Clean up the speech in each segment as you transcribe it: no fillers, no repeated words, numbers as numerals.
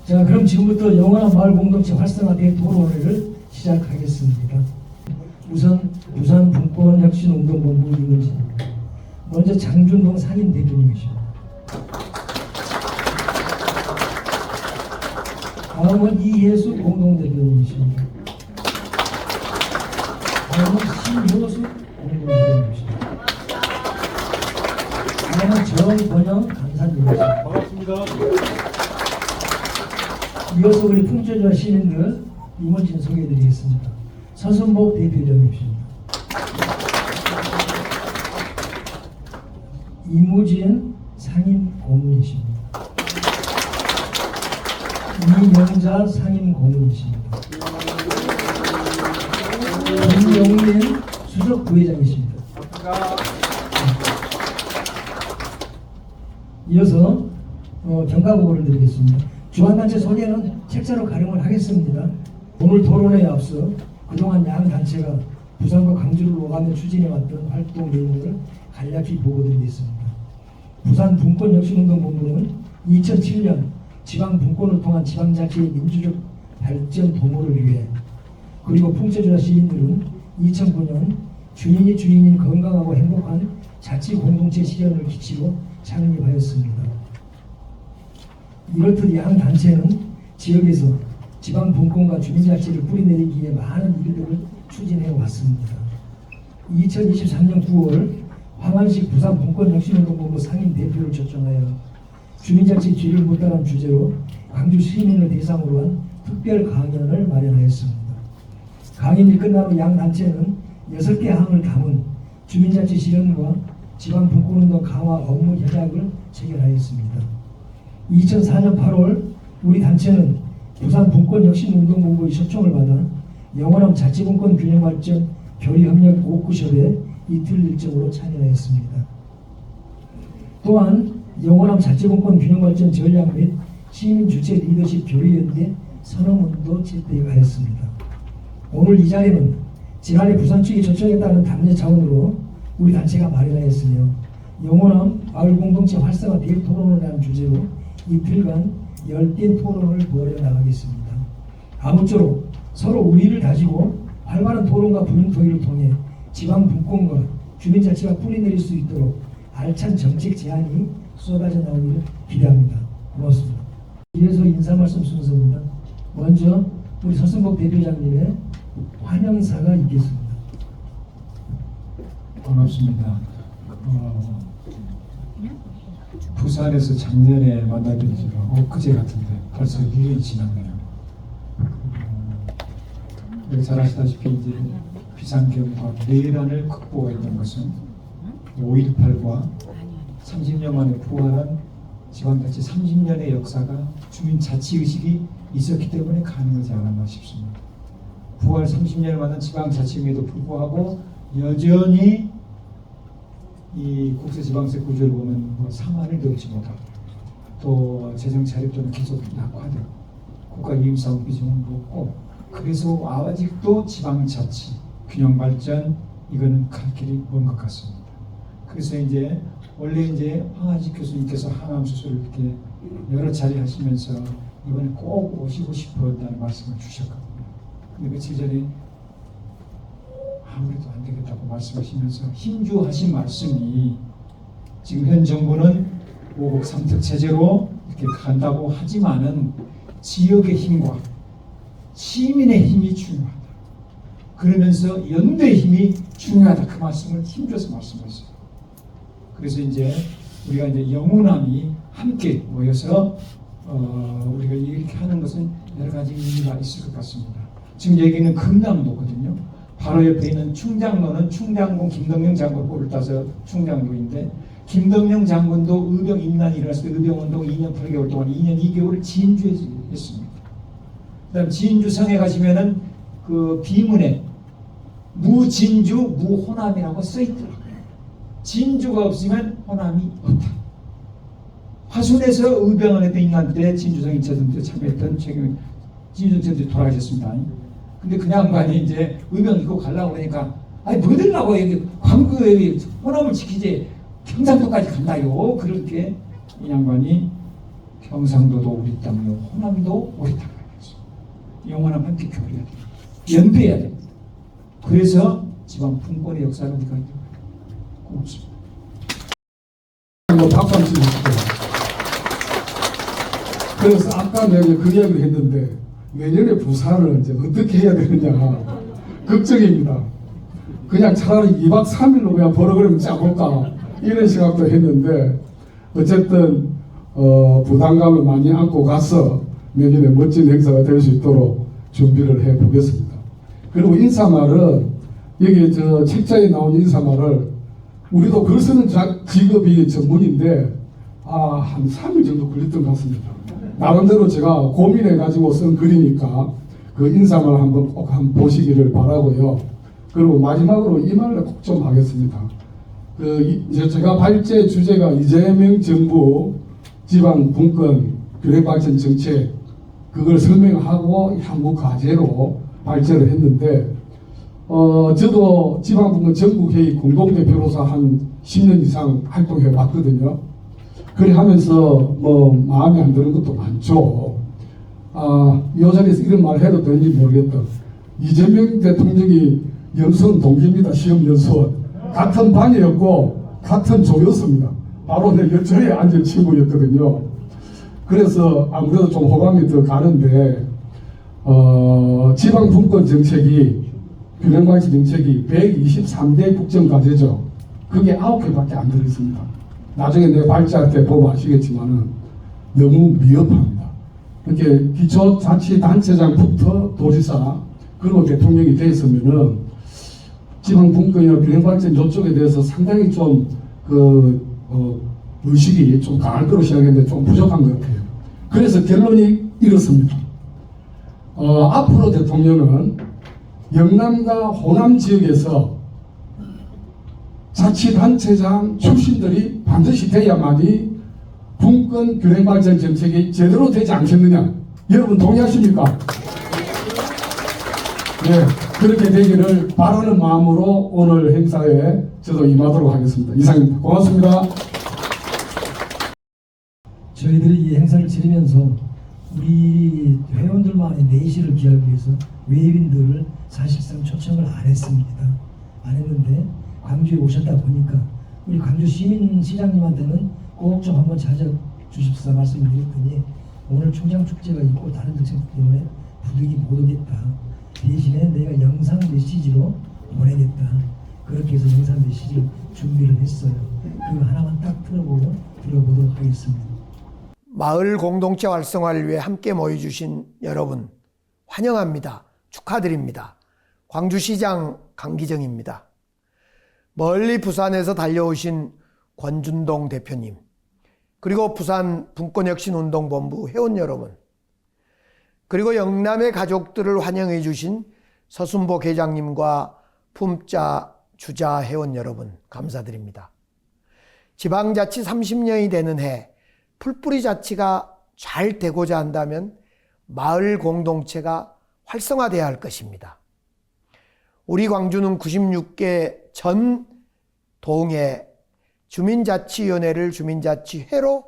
자, 그럼 지금부터 영원한 마을 공동체 활성화 대토론회를 시작하겠습니다. 우선 부산 분권혁신운동본부 임원진입니다. 먼저 장준동 상임 대표님이십니다. 다음은 이혜수 공동대표님이십니다. 다음은 신효수 공동대표님이십니다. 다음은 정번영 감사님이십니다. 반갑습니다. 이어서 우리 풍천지와 시민들 임원진 소개해드리겠습니다. 서순복 대표장님이십니다. 이무진 상임 고문이십니다. 이명자 상임 고문이십니다. 김용민 수석 부회장이십니다. 이어서 경과보고를 드리겠습니다. 주관단체 소개는 책자로 가름을 하겠습니다. 오늘 토론회에 앞서 그동안 양 단체가 부산과 광주를 오가며 추진해왔던 활동 내용을 간략히 보고드리겠습니다. 부산 분권혁신운동본부는 2007년 지방 분권을 통한 지방자치의 민주적 발전 도모를 위해, 그리고 풍천지와 시민들은 2009년 주인이 주인인 건강하고 행복한 자치 공동체 실현을 기치로 창립하였습니다. 이렇듯 양 단체는 지역에서 지방 분권과 주민자치를 뿌리내리기 위해 많은 일들을 추진해 왔습니다. 2023년 9월 황한식 부산 분권혁신운동본부 상임 대표를 초청하여 주민자치 뒤를 묻다란 주제로 광주 시민을 대상으로 한 특별 강연을 마련하였습니다. 강연이 끝나고 양 단체는 6개 항을 담은 주민자치 실현과 지방 분권운동 강화 업무 협약을 체결하였습니다. 2004년 8월 우리 단체는 부산 분권혁신운동본부의 초청을 받아 영원함 자치분권 균형발전 교류협력 오크숍에 이틀 일정으로 참여하였습니다. 또한 영원함 자치분권 균형발전 전략 및 시민주체 리더십 교류연대 선언문도 채택하였습니다. 오늘 이 자리는 지난해 부산 측이 초청했다는 답례 차원으로 우리 단체가 마련하였으며 영원함 마을공동체 활성화 대토론을 한 주제로 이틀간 열띤 토론을 벌여나가겠습니다. 아무쪼록 서로 우위를 다지고 활발한 토론과 분토의를 통해 지방 분권과 주민자치가 뿌리내릴 수 있도록 알찬 정책 제안이 쏟아져 나오기를 기대합니다. 고맙습니다. 이어서 인사말씀 순서입니다. 먼저 우리 서순복 대표장님의 환영사가 있겠습니다. 반갑습니다. 부산에서 작년에 만나뵌 지가 엊그제 같은데 벌써 1년이 지났네요. 여기 잘 아시다시피 이제 비상경과 내란을 극복했던 것은 5.18과 30년 만에 부활한 지방자치 30년의 역사가 주민자치의식이 있었기 때문에 가능하지 않았나 싶습니다. 부활 30년을 맞은 지방자치임에도 불구하고 여전히 이 국세지방세 구조를 보면 상한을 넘지 못하고 또 재정 자립도는 계속 약화되고 국가 이익사업 비중은 높고, 그래서 아직도 지방자치 균형발전 이거는 갈 길이 먼 것 같습니다. 그래서 이제 원래 이제 황하직 교수님께서 항암 수술을 이렇게 여러 차례 하시면서 이번에 꼭 오시고 싶었다는 말씀을 주셨거든요. 근데 며칠 전에 아무래도 안 되겠다고 말씀하시면서 힘주하신 말씀이, 지금 현 정부는 5국 3특 체제로 이렇게 간다고 하지만은 지역의 힘과 시민의 힘이 중요하다. 그러면서 연대의 힘이 중요하다. 그 말씀을 힘줘서 말씀하셨어요. 그래서 이제 우리가 이제 영혼함이 함께 모여서 우리가 이렇게 하는 것은 여러 가지 의미가 있을 것 같습니다. 지금 여기는 금남도거든요. 바로 옆에 있는 충장로는 충장군 김덕령 장군 꼴을 따서 충장도인데, 김덕령 장군도 의병 임난이 일어났을 때 의병운동 2년 8개월 동안 2년 2개월을 진주에서 했습니다. 그 다음 진주성에 가시면은 그 비문에 무진주 무호남이라고 써있더라고요. 진주가 없으면 호남이 없다. 화순에서 의병을 했던 인간 때 진주성 2차 전투에 참여했던 진주성 전투에 돌아가셨습니다. 근데 그 양반이 이제 의병 입고 가려고 그러니까, 아니 뭐 들라고 여기 광주에 호남을 지키지 경상도까지 간다요. 그렇게 이 양반이 경상도도 우리 땅이요, 호남도 우리 땅이죠. 영원한 함께 교류해야 됩니다. 연대해야 됩니다. 그래서 지방 분권의 역사를 우리가 고맙습니다. 박수 한번 주십시오. 그래서 아까 내가 그 이야기를 했는데 내년에 부산을 이제 어떻게 해야 되느냐 걱정입니다. 그냥 차라리 2박 3일로 그냥 프로그램 짜볼까 이런 생각도 했는데 어쨌든 부담감을 많이 안고 가서 내년에 멋진 행사가 될 수 있도록 준비를 해 보겠습니다. 그리고 인사말은 여기 저 책자에 나온 인사말을 우리도 글 쓰는 직업이 전문인데 한 3일 정도 걸렸던 것 같습니다. 나름대로 제가 고민해 가지고 쓴 글이니까 그 인사말 한번 꼭 한번 보시기를 바라고요. 그리고 마지막으로 이 말을 꼭 좀 하겠습니다. 이제 제가 발제 주제가 이재명 정부 지방 분권 균형 발전 정책 그걸 설명하고 향후 과제로 발제를 했는데 저도 지방분권 전국회의 공동대표로서 한 10년 이상 활동해 왔거든요. 그래 하면서 뭐 마음에 안 드는 것도 많죠. 이 자리에서 이런 말 해도 되는지 모르겠다. 이재명 대통령이 연수원 동기입니다. 시험 연수원. 같은 반이었고 같은 조였습니다. 바로 내 옆자리에 앉은 친구였거든요. 그래서 아무래도 좀 호감이 더 가는데 지방분권 정책이 균형발전 정책이 123대 국정과제죠. 그게 9개밖에 안 들어있습니다. 나중에 내가 발제할 때 보면 아시겠지만은 너무 미흡합니다. 이렇게 기초자치단체장부터 도지사 그리고 대통령이 되었으면은 지방분권이나 균형발전 이쪽에 대해서 상당히 좀 의식이 좀 강할 거로 생각했는데 좀 부족한 것 같아요. 그래서 결론이 이렇습니다. 앞으로 대통령은 영남과 호남 지역에서 자치단체장 출신들이 반드시 돼야만이 분권 균형발전 정책이 제대로 되지 않겠느냐. 여러분 동의하십니까? 네, 그렇게 되기를 바라는 마음으로 오늘 행사에 저도 임하도록 하겠습니다. 이상입니다. 고맙습니다. 저희들이 이 행사를 치르면서 우리 회원들만의 내실을 기하기 위해서 외빈들을 사실상 초청을 안 했습니다. 안 했는데 광주에 오셨다 보니까 우리 광주 시민시장님한테는 꼭 좀 한번 찾아주십사 말씀을 드렸더니 오늘 충장축제가 있고 다른 정책 때문에 부득이 못 오겠다. 대신에 내가 영상 메시지로 보내겠다. 그렇게 해서 영상 메시지를 준비를 했어요. 그거 하나만 딱 들어보도록 하겠습니다. 마을 공동체 활성화를 위해 함께 모여주신 여러분 환영합니다. 축하드립니다. 광주시장 강기정입니다. 멀리 부산에서 달려오신 권준동 대표님, 그리고 부산 분권혁신운동본부 회원 여러분, 그리고 영남의 가족들을 환영해 주신 서순복 회장님과 품자 주자 회원 여러분 감사드립니다. 지방자치 30년이 되는 해 풀뿌리 자치가 잘 되고자 한다면 마을 공동체가 활성화되어야 할 것입니다. 우리 광주는 96개 전 동에 주민자치위원회를 주민자치회로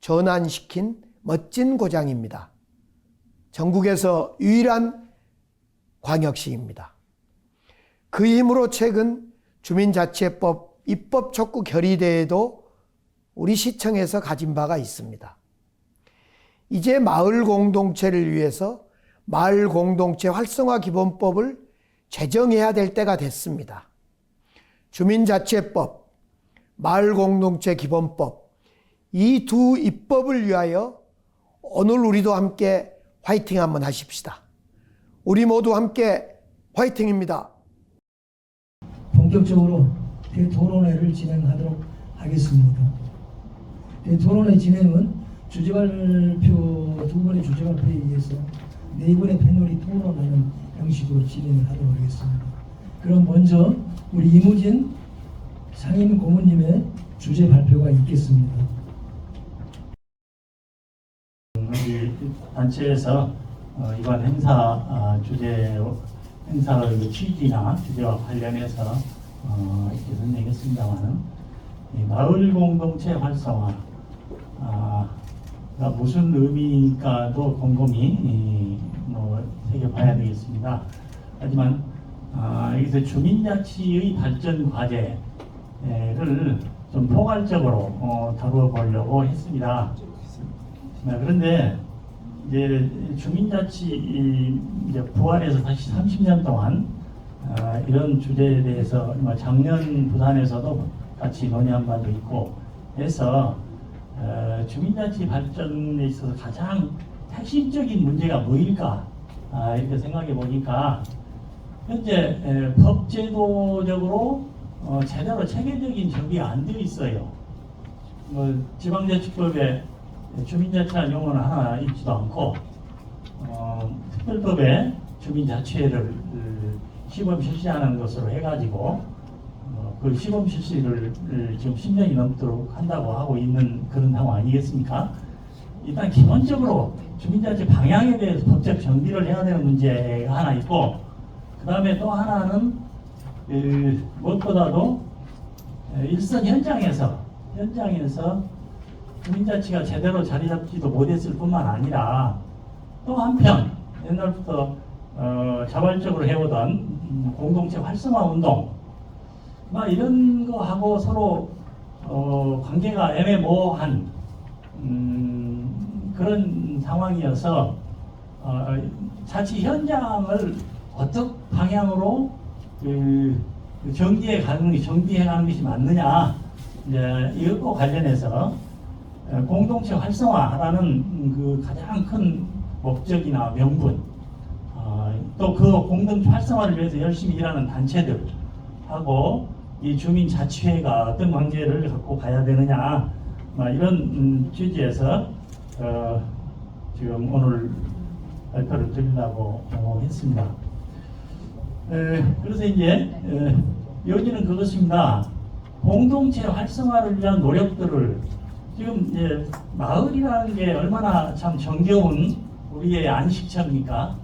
전환시킨 멋진 고장입니다. 전국에서 유일한 광역시입니다. 그 힘으로 최근 주민자치법 입법 촉구 결의대회도 우리 시청에서 가진 바가 있습니다. 이제 마을 공동체를 위해서 마을 공동체 활성화 기본법을 제정해야 될 때가 됐습니다. 주민자치법, 마을 공동체 기본법, 이 두 입법을 위하여 오늘 우리도 함께 화이팅 한번 하십시다. 우리 모두 함께 화이팅입니다. 본격적으로 대토론회를 진행하도록 하겠습니다. 대토론회 진행은 주제발표 두 번의 주제발표에 의해서 네 분의 패널이 토론하는 형식으로 진행을 하도록 하겠습니다. 그럼 먼저 우리 이무진 상임 고문님의 주제 발표가 있겠습니다. 우리 단체에서 이번 행사 행사의 취지나 주제와 관련해서 이렇게 설명했습니다만은 마을 공동체 활성화 무슨 의미일까도 곰곰이 새겨봐야 되겠습니다. 하지만 여기서 주민자치의 발전 과제를 좀 포괄적으로 다뤄보려고 했습니다. 그런데 이제 주민자치 이제 부활해서 다시 30년 동안 이런 주제에 대해서 작년 부산에서도 같이 논의한 바도 있고 해서 주민자치 발전에 있어서 가장 핵심적인 문제가 뭐일까 이렇게 생각해 보니까 현재 법제도적으로 제대로 체계적인 정비가 안 되어 있어요. 지방자치법에 주민자치라는 용어는 하나 있지도 않고 특별법에 주민자치회를 시범 실시하는 것으로 해가지고 그 시범 실시를 지금 10년이 넘도록 한다고 하고 있는 그런 상황 아니겠습니까? 일단 기본적으로 주민자치 방향에 대해서 법적 정비를 해야 되는 문제가 하나 있고, 그 다음에 또 하나는 무엇보다도 일선 현장에서 주민자치가 제대로 자리 잡지도 못했을 뿐만 아니라 또 한편 옛날부터 자발적으로 해오던 공동체 활성화 운동 이런 거 하고 서로 관계가 애매모호한 그런 상황이어서 자치 현장을 어떤 방향으로 정비해 가는 것이 맞느냐, 이제 이것과 관련해서 공동체 활성화라는 그 가장 큰 목적이나 명분, 또 그 공동체 활성화를 위해서 열심히 일하는 단체들하고 이 주민자치회가 어떤 관계를 갖고 가야 되느냐, 이런 취지에서 지금 오늘 발표를 드리려고 했습니다. 그래서 이제 여기는 그것입니다. 공동체 활성화를 위한 노력들을 지금 이제 마을이라는 게 얼마나 참 정겨운 우리의 안식처입니까?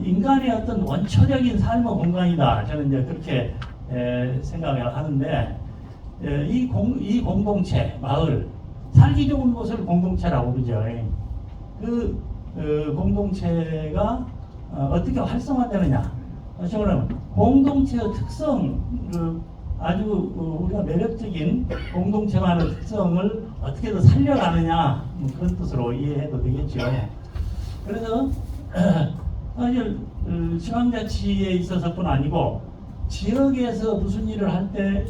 인간의 어떤 원초적인 삶의 공간이다. 저는 이제 그렇게 생각을 하는데, 이 공동체, 마을, 살기 좋은 곳을 공동체라고 그러죠. 그 공동체가 어떻게 활성화되느냐? 다시 말하면 공동체의 특성, 아주 우리가 매력적인 공동체만의 특성을 어떻게 더 살려가느냐, 그런 뜻으로 이해해도 되겠죠. 그래서 사실 지방자치에 있어서뿐 아니고 지역에서 무슨 일을 할 때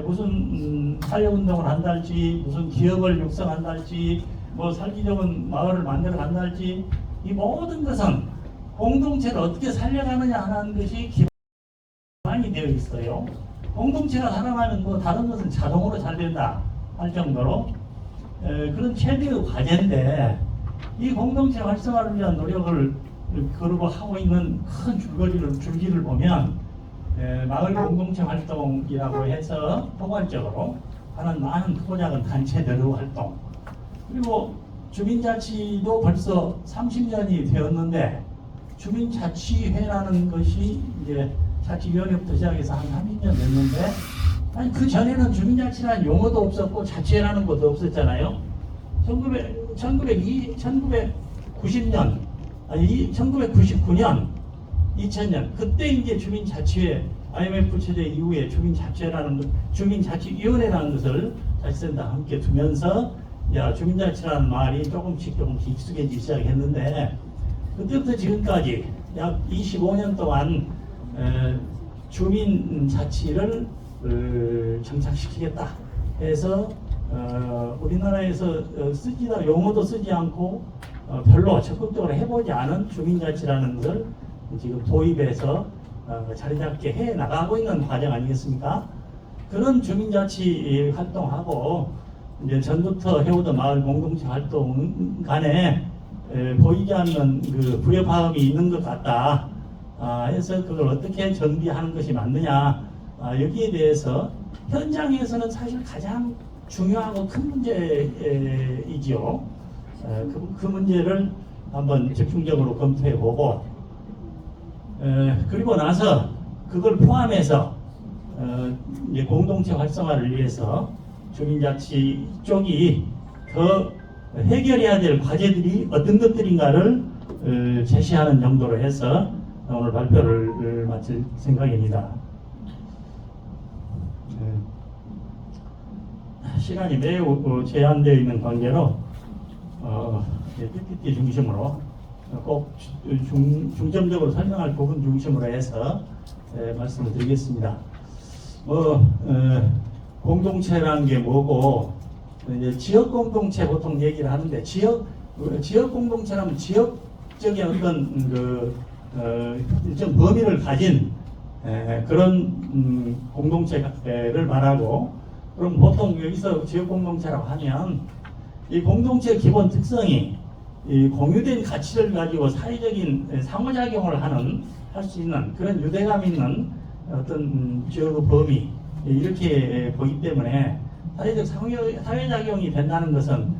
무슨 사회운동을 한달지, 무슨 기업을 육성한달지, 살기 좋은 마을을 만들어 간달지, 이 모든 것은 공동체를 어떻게 살려가느냐 하는 것이 기반이 되어 있어요. 공동체가 살아나면 다른 것은 자동으로 잘 된다 할 정도로 그런 최대의 과제인데, 이 공동체 활성화를 위한 노력을 그러고 하고 있는 큰 줄기를 보면 마을 공동체 활동이라고 해서 포괄적으로 하는 많은 크고 작은 단체들의 활동, 그리고 주민자치도 벌써 30년이 되었는데 주민자치회라는 것이 이제 자치위원회부터 시작해서 한 30년 됐는데, 아니 그 전에는 주민자치라는 용어도 없었고 자치회라는 것도 없었잖아요. 1990년, 아니 1999년, 2000년 그때 이제 주민자치회, IMF 체제 이후에 주민자치위원회라는 것을 자치센터와 함께 두면서 주민자치라는 말이 조금씩 익숙해지기 시작했는데, 그때부터 지금까지 약 25년 동안 주민자치를 정착시키겠다 해서 우리나라에서 용어도 쓰지 않고 별로 적극적으로 해보지 않은 주민자치라는 것을 지금 도입해서 자리 잡게 해 나가고 있는 과정 아니겠습니까? 그런 주민자치 활동하고 이제 전부터 해오던 마을 공동체 활동 간에 보이지 않는 그 불협화음이 있는 것 같다 해서 그걸 어떻게 정비하는 것이 맞느냐, 여기에 대해서 현장에서는 사실 가장 중요하고 큰 문제이지요. 그 문제를 한번 집중적으로 검토해보고, 그리고 나서 그걸 포함해서 이제 공동체 활성화를 위해서 주민자치 쪽이 더 해결해야 될 과제들이 어떤 것들인가를 제시하는 정도로 해서 오늘 발표를 마칠 생각입니다. 시간이 매우 제한되어 있는 관계로 PPT 중심으로 꼭 중점적으로 설명할 부분 중심으로 해서 말씀을 드리겠습니다. 공동체라는 게 뭐고, 이제 지역 공동체 보통 얘기를 하는데, 지역 공동체라면 지역적인 어떤 일정 범위를 가진 그런 공동체를 말하고, 그럼 보통 여기서 지역 공동체라고 하면 이 공동체의 기본 특성이 이 공유된 가치를 가지고 사회적인 상호작용을 할 수 있는 그런 유대감 있는 어떤 지역 범위, 이렇게 보기 때문에 사회적 사회작용이 된다는 것은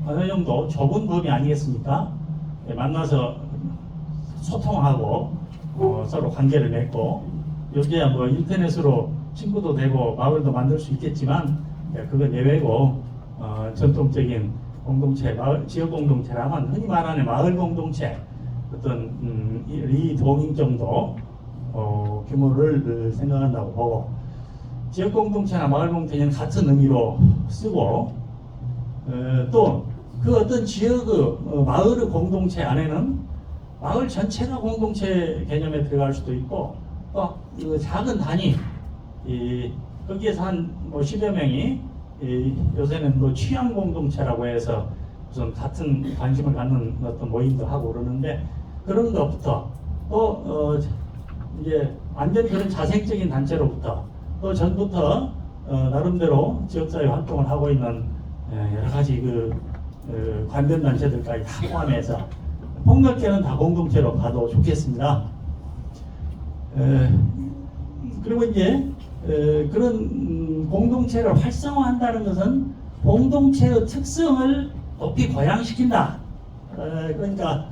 어느 정도 좁은 범위 아니겠습니까? 만나서 소통하고 서로 관계를 맺고, 요즘에 뭐 인터넷으로 친구도 되고 마을도 만들 수 있겠지만 그건 예외고, 전통적인 공동체, 지역 공동체라면 흔히 말하는 마을 공동체, 어떤 이 동인 정도 규모를 생각한다고 보고, 지역 공동체나 마을 공동체는 같은 의미로 쓰고, 또 그 어떤 지역의 마을의 공동체 안에는 마을 전체가 공동체 개념에 들어갈 수도 있고, 또 작은 단위, 거기에서 한 10여 명이 요새는 뭐 취향 공동체라고 해서 무슨 같은 관심을 갖는 어떤 모임도 하고 그러는데, 그런 것부터 또 이제 완전 그런 자생적인 단체로부터 또 전부터 나름대로 지역사회 활동을 하고 있는 여러 가지 관변 단체들까지 다 포함해서 폭넓게는 다 공동체로 봐도 좋겠습니다. 그리고 이제 그런 공동체를 활성화한다는 것은 공동체의 특성을 높이 고양시킨다. 그러니까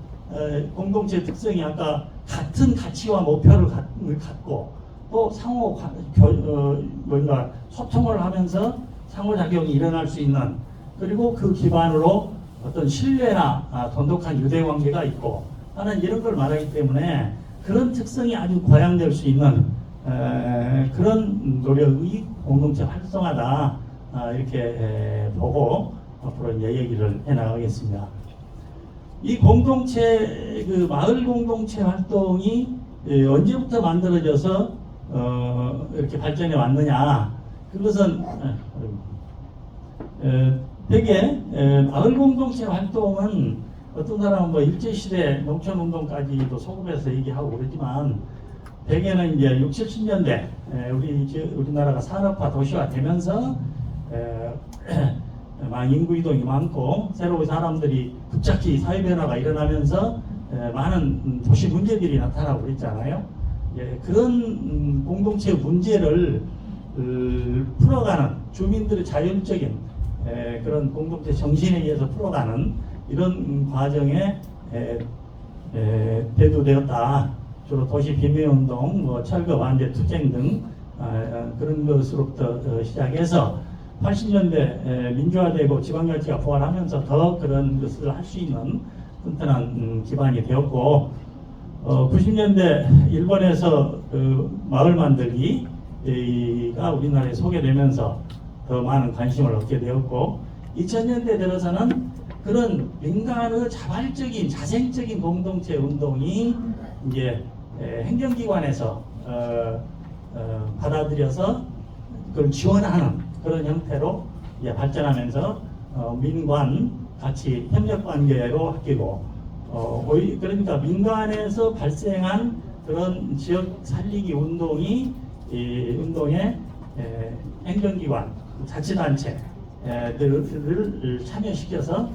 공동체의 특성이 아까 같은 가치와 목표를 갖고, 또 상호 소통을 하면서 상호작용이 일어날 수 있는, 그리고 그 기반으로 어떤 신뢰나 돈독한 유대관계가 있고 하는 이런 걸 말하기 때문에, 그런 특성이 아주 고양될 수 있는 그런 노력이 공동체 활성화다, 이렇게 보고 앞으로 이제 얘기를 해나가겠습니다. 이 공동체, 마을 공동체 활동이 언제부터 만들어져서 이렇게 발전해 왔느냐? 그것은 되게 마을 공동체 활동은 어떤 사람은 뭐 일제시대 농촌운동까지도 소급해서 얘기하고 그러지만, 대개는 이제 60, 70년대 우리나라가 산업화 도시화 되면서 인구 이동이 많고 새로운 사람들이 급작히 사회 변화가 일어나면서 많은 도시 문제들이 나타나고 그랬잖아요. 그런 공동체 문제를 풀어가는, 주민들의 자율적인 그런 공동체 정신에 의해서 풀어가는 이런 과정에 대두되었다. 주로 도시 빈민운동, 철거 반대 투쟁 등 그런 것으로부터 시작해서 80년대 민주화되고 지방자치가 부활하면서 더 그런 것을 할 수 있는 튼튼한 기반이 되었고, 90년대 일본에서 마을 만들기가 우리나라에 소개되면서 더 많은 관심을 얻게 되었고, 2000년대 들어서는 그런 민간의 자발적인 자생적인 공동체 운동이 이제 행정기관에서 받아들여서 그걸 지원하는 그런 형태로 이제 발전하면서 민관 같이 협력 관계로 바뀌고, 그러니까 민간에서 발생한 그런 지역 살리기 운동이 이 운동의 행정기관, 자치단체들을 참여시켜서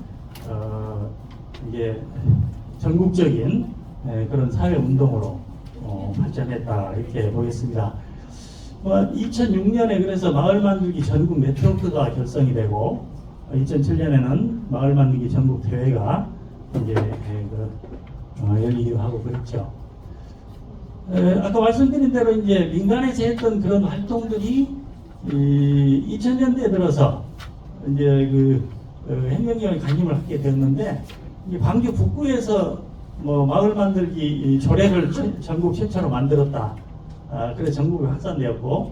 이제 전국적인 그런 사회 운동으로 발전했다, 이렇게 보겠습니다. 2006년에 그래서 마을 만들기 전국 네트워크가 결성이 되고, 2007년에는 마을 만들기 전국 대회가 이제 열리기도 하고 그랬죠. 아까 말씀드린 대로 이제 민간에서 했던 그런 활동들이 2000년대에 들어서 이제 행정기관에 관심을 갖게 되었는데 이 광주 북구에서 뭐 마을 만들기 이 조례를 전국 최초로 만들었다. 그래서 전국에 확산되었고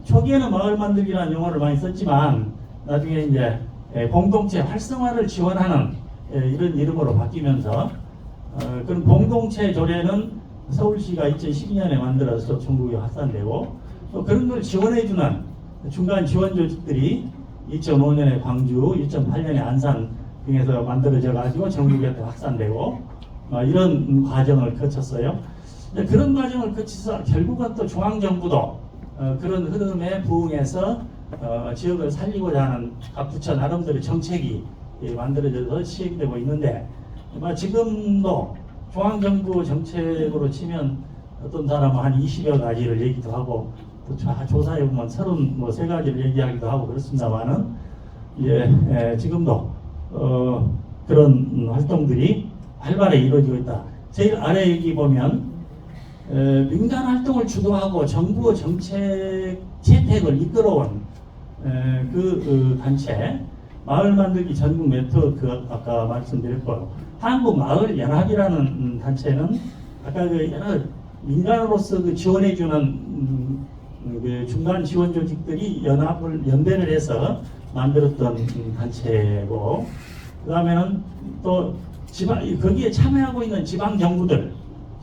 초기에는 마을 만들기라는 용어를 많이 썼지만 나중에 이제 공동체 활성화를 지원하는 이런 이름으로 바뀌면서 그런 공동체 조례는 서울시가 2012년에 만들어서 전국에 확산되고 또 그런 걸 지원해주는 중간 지원 조직들이 2005년에 광주, 2008년에 안산 등에서 만들어져 가지고 전국에 확산되고 이런 과정을 거쳤어요. 그런 과정을 거쳐서 결국은 또 중앙정부도 그런 흐름에 부응해서 지역을 살리고자 하는 각 부처 나름대로 정책이 만들어져서 시행되고 있는데 지금도 중앙정부 정책으로 치면 어떤 사람은 한 20여 가지를 얘기도 하고 또 조사해 보면 33가지를 얘기하기도 하고 그렇습니다만은 지금도 그런 활동들이 활발하게 이루어지고 있다. 제일 아래 여기 보면 민간 활동을 주도하고 정부 정책 채택을 이끌어온 그 단체 마을 만들기 전국 네트워크 아까 말씀드렸고 한국마을연합이라는 단체는 아까 그 여러 민간으로서 그 지원해주는 그 중간 지원 조직들이 연대를 해서 만들었던 단체고 그 다음에는 또 거기에 참여하고 있는 지방 정부들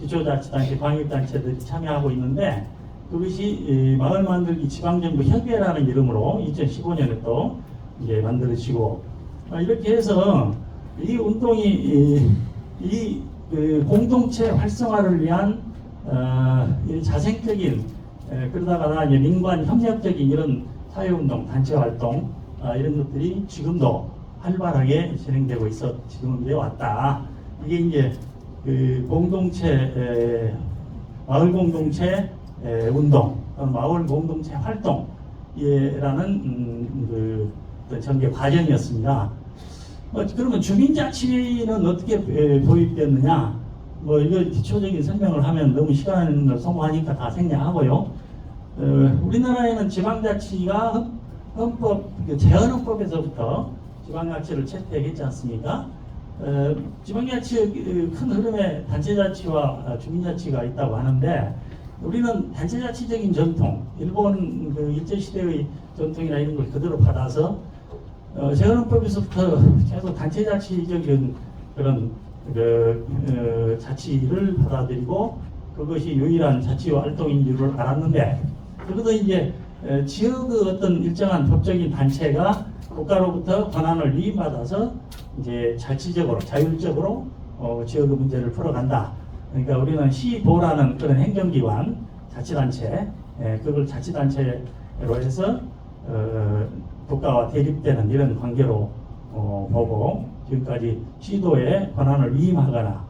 기초자치단체, 광역단체들이 참여하고 있는데 그것이 마을 만들기 지방정부 협의회라는 이름으로 2015년에 또 이제 만들어지고 이렇게 해서 이 운동이 그 공동체 활성화를 위한 이 자생적인 그러다가 이제 민관 협력적인 이런 사회운동, 단체활동 이런 것들이 지금도 활발하게 진행되고 있어 지금 되어 왔다. 이게 이제 그 공동체 마을 공동체 운동, 마을 공동체 활동이라는 그 어떤 전개 과정이었습니다. 그러면 주민자치는 어떻게 도입됐느냐? 이거 기초적인 설명을 하면 너무 시간을 소모하니까 다 생략하고요. 우리나라에는 지방자치가 헌법 재헌헌법에서부터 지방자치를 채택했지 않습니까? 지방자치의 큰 흐름에 단체자치와 주민자치가 있다고 하는데 우리는 단체자치적인 전통, 일본 그 일제시대의 전통이나 이런 걸 그대로 받아서 재헌헌법에서부터 계속 단체자치적인 그런 자치를 받아들이고 그것이 유일한 자치 활동인 줄 알았는데 그것도 이제 지역의 어떤 일정한 법적인 단체가 국가로부터 권한을 위임받아서 이제 자치적으로 자율적으로 지역의 문제를 풀어간다. 그러니까 우리는 시도라는 그런 행정기관 자치단체 그걸 자치단체로 해서 국가와 대립되는 이런 관계로 보고 지금까지 시도에 권한을 위임하거나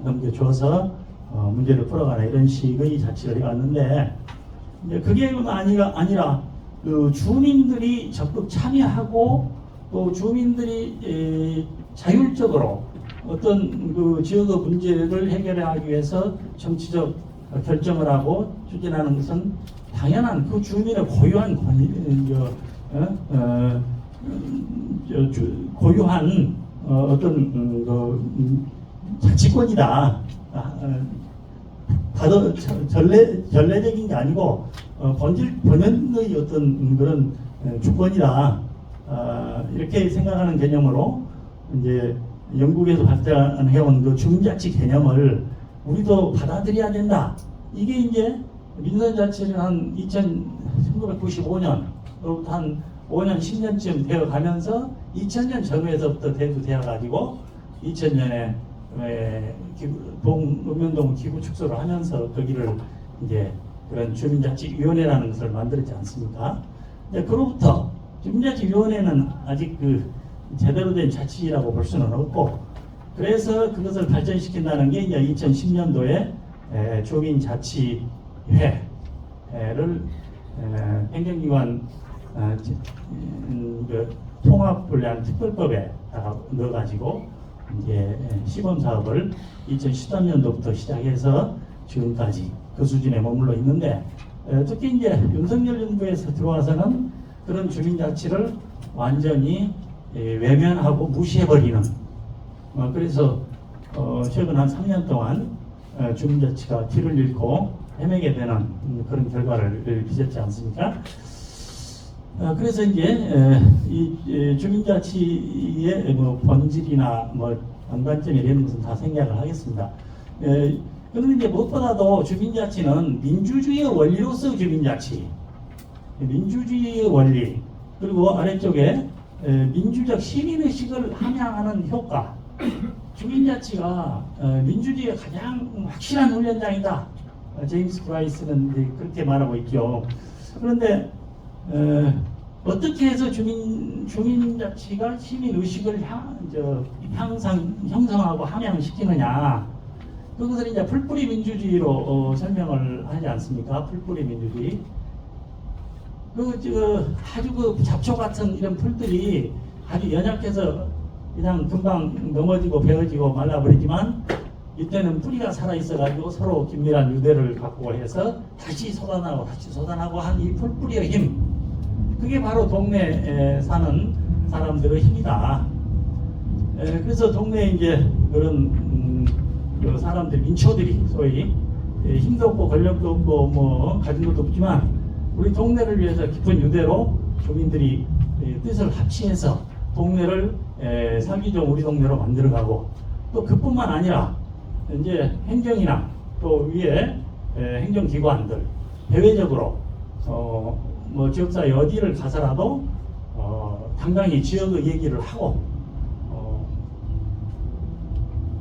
넘겨줘서 문제를 풀어가는 이런 식의 자치를 해왔는데 이제 그게 아니라 그 주민들이 적극 참여하고 또 주민들이 자율적으로 어떤 그 지역의 문제를 해결하기 위해서 정치적 결정을 하고 추진하는 것은 당연한 그 주민의 고유한 고유한 어떤 자치권이다. 전례적인 게 아니고 본연의 어떤 그런 주권이다. 이렇게 생각하는 개념으로 이제 영국에서 발전해온 그 주민자치 개념을 우리도 받아들여야 된다. 이게 이제 민선자치를 한 1995년으로부터 한 5년, 10년쯤 되어 가면서 2000년 전후에서부터 대두되어 가지고 2000년에 읍면동 기구 축소를 하면서 거기를 이제 그런 주민자치위원회라는 것을 만들었지 않습니까? 그로부터 주민자치위원회는 아직 그 제대로 된 자치라고 볼 수는 없고 그래서 그것을 발전시킨다는 게 이제 2010년도에 주민자치회를 행정기관 통합불량 특별법에 넣어가지고 이제 시범 사업을 2013년도부터 시작해서 지금까지 그 수준에 머물러 있는데 특히 이제 윤석열 정부에서 들어와서는 그런 주민자치를 완전히 외면하고 무시해버리는 그래서 최근 한 3년 동안 주민자치가 길을 잃고 헤매게 되는 그런 결과를 빚었지 않습니까? 그래서 이제 이 주민자치의 뭐 본질이나 뭐 연관점이 이런 것은 다 생략을 하겠습니다. 그런데 이제 무엇보다도 주민자치는 민주주의의 원리로서 주민자치, 민주주의의 원리, 그리고 아래쪽에 민주적 시민의식을 함양하는 효과, 주민자치가 민주주의의 가장 확실한 훈련장이다. 제임스 프라이스는 이제 그렇게 말하고 있죠. 그런데 어떻게 해서 주민자치가 시민의식을 형성하고 함양시키느냐, 그것을 이제 풀뿌리 민주주의로 설명을 하지 않습니까? 풀뿌리 민주주의. 아주 그 잡초 같은 이런 풀들이 아주 연약해서 그냥 금방 넘어지고 베어지고 말라버리지만, 이때는 뿌리가 살아있어가지고 서로 긴밀한 유대를 갖고 해서 다시 솟아나고 한 이 풀뿌리의 힘, 그게 바로 동네에 사는 사람들의 힘이다. 그래서 동네에 이제 그런 그 사람들, 민초들이 소위 힘도 없고 권력도 없고 뭐 가진 것도 없지만 우리 동네를 위해서 깊은 유대로 주민들이 뜻을 합치해서 동네를 사기적 우리 동네로 만들어가고, 또 그뿐만 아니라 이제 행정이나 또 위에 행정기관들 대외적으로 뭐 지역사회 어디를 가서라도 당당히 지역의 얘기를 하고,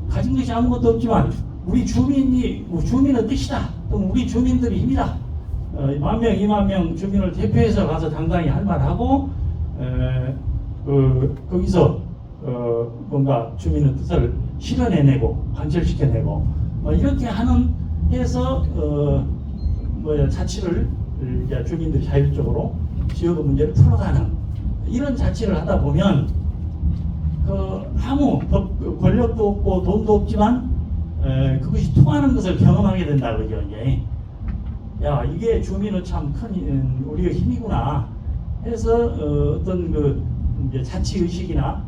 가진 것이 아무것도 없지만 우리 주민의 뜻이다, 또는 우리 주민들의 힘이다, 10,000명, 20,000명 주민을 대표해서 가서 당당히 할 말하고, 거기서 뭔가 주민의 뜻을 실현해내고 관철시켜내고 이렇게 하는 해서 자치를 이제 주민들이 자율적으로 지역의 문제를 풀어가는 이런 자치를 하다 보면 아무 권력도 없고 돈도 없지만 그것이 통하는 것을 경험하게 된다 그죠. 이제 야, 이게 주민의 참 큰 우리의 힘이구나 해서 어떤 그 이제 자치 의식이나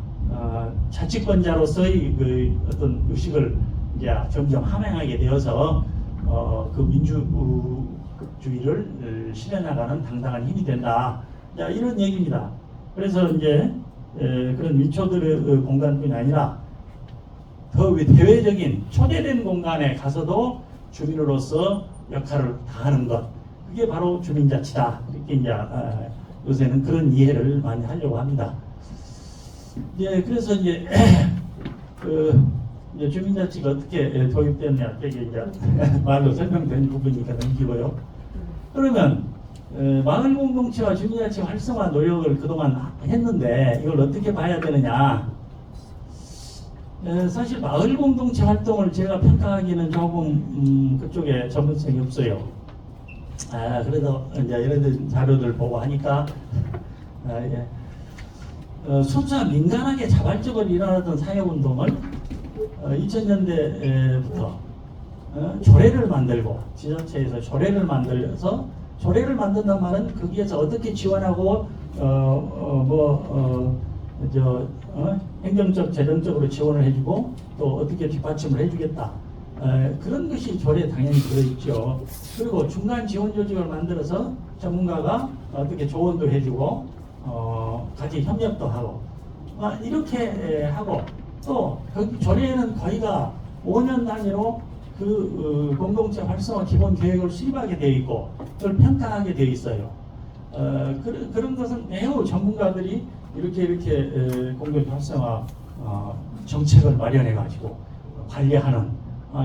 자치권자로서의 그 어떤 의식을 이제 점점 함양하게 되어서 그 민주주의를 실현나가는 당당한 힘이 된다. 자, 이런 얘기입니다. 그래서 이제 그런 민초들의 공간뿐이 아니라 더 대외적인 초대된 공간에 가서도 주민으로서 역할을 다하는 것, 그게 바로 주민자치다. 이렇게 이제 요새는 그런 이해를 많이 하려고 합니다. 그래서 이제 이제 주민자치가 어떻게 도입됐냐, 이게 이제 말로 설명된 부분이니까 넘기고요. 그러면 마을 공동체와 주민자치 활성화 노력을 그동안 했는데 이걸 어떻게 봐야 되느냐? 사실 마을 공동체 활동을 제가 평가하기는 조금 그쪽에 전문성이 없어요. 그래도 이제 이런 자료들 보고 하니까 순수한 민간하게 자발적으로 일어나던 사회운동을 2000년대부터 조례를 만들고, 지자체에서 조례를 만들어서, 조례를 만든다는 말은 거기에서 어떻게 지원하고 행정적, 재정적으로 지원을 해주고 또 어떻게 뒷받침을 해주겠다, 그런 것이 조례에 당연히 들어있죠. 그리고 중간 지원 조직을 만들어서 전문가가 어떻게 조언도 해주고 같이 협력도 하고 이렇게 하고, 또 조례에는 거의가 5년 단위로 그 공동체 활성화 기본 계획을 수립하게 되어 있고 그걸 평가하게 되어 있어요. 그런 것은 매우 전문가들이 이렇게 공동체 활성화 정책을 마련해 가지고 관리하는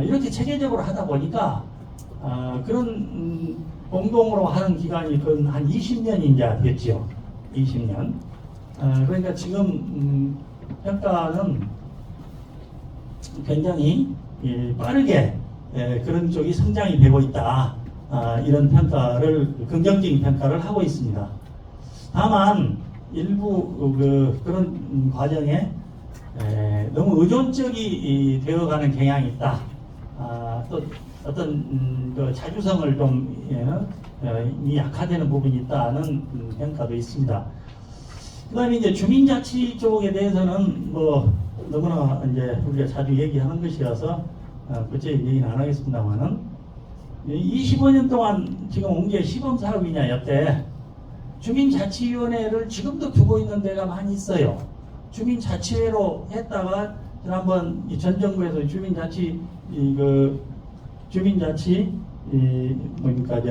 이렇게 체계적으로 하다 보니까 그런 공동으로 하는 기간이 한 20년이 이제 됐죠. 20년. 그러니까 지금 평가는 굉장히 빠르게 그런 쪽이 성장이 되고 있다. 이런 평가를, 긍정적인 평가를 하고 있습니다. 다만 일부 그런 과정에 너무 의존적이 되어가는 경향이 있다. 또 어떤 그 자주성을 좀 약화되는 부분이 있다는 평가도 있습니다. 그다음에 이제 주민자치 쪽에 대해서는 뭐 너무나 이제 우리가 자주 얘기하는 것이라서 그쪽 얘기는 안 하겠습니다만은 25년 동안 지금 온 게 시범 사업이냐 여태 주민자치위원회를 지금도 두고 있는 데가 많이 있어요. 주민자치회로 했다가 지난번 전 정부에서 주민자치 뭡니까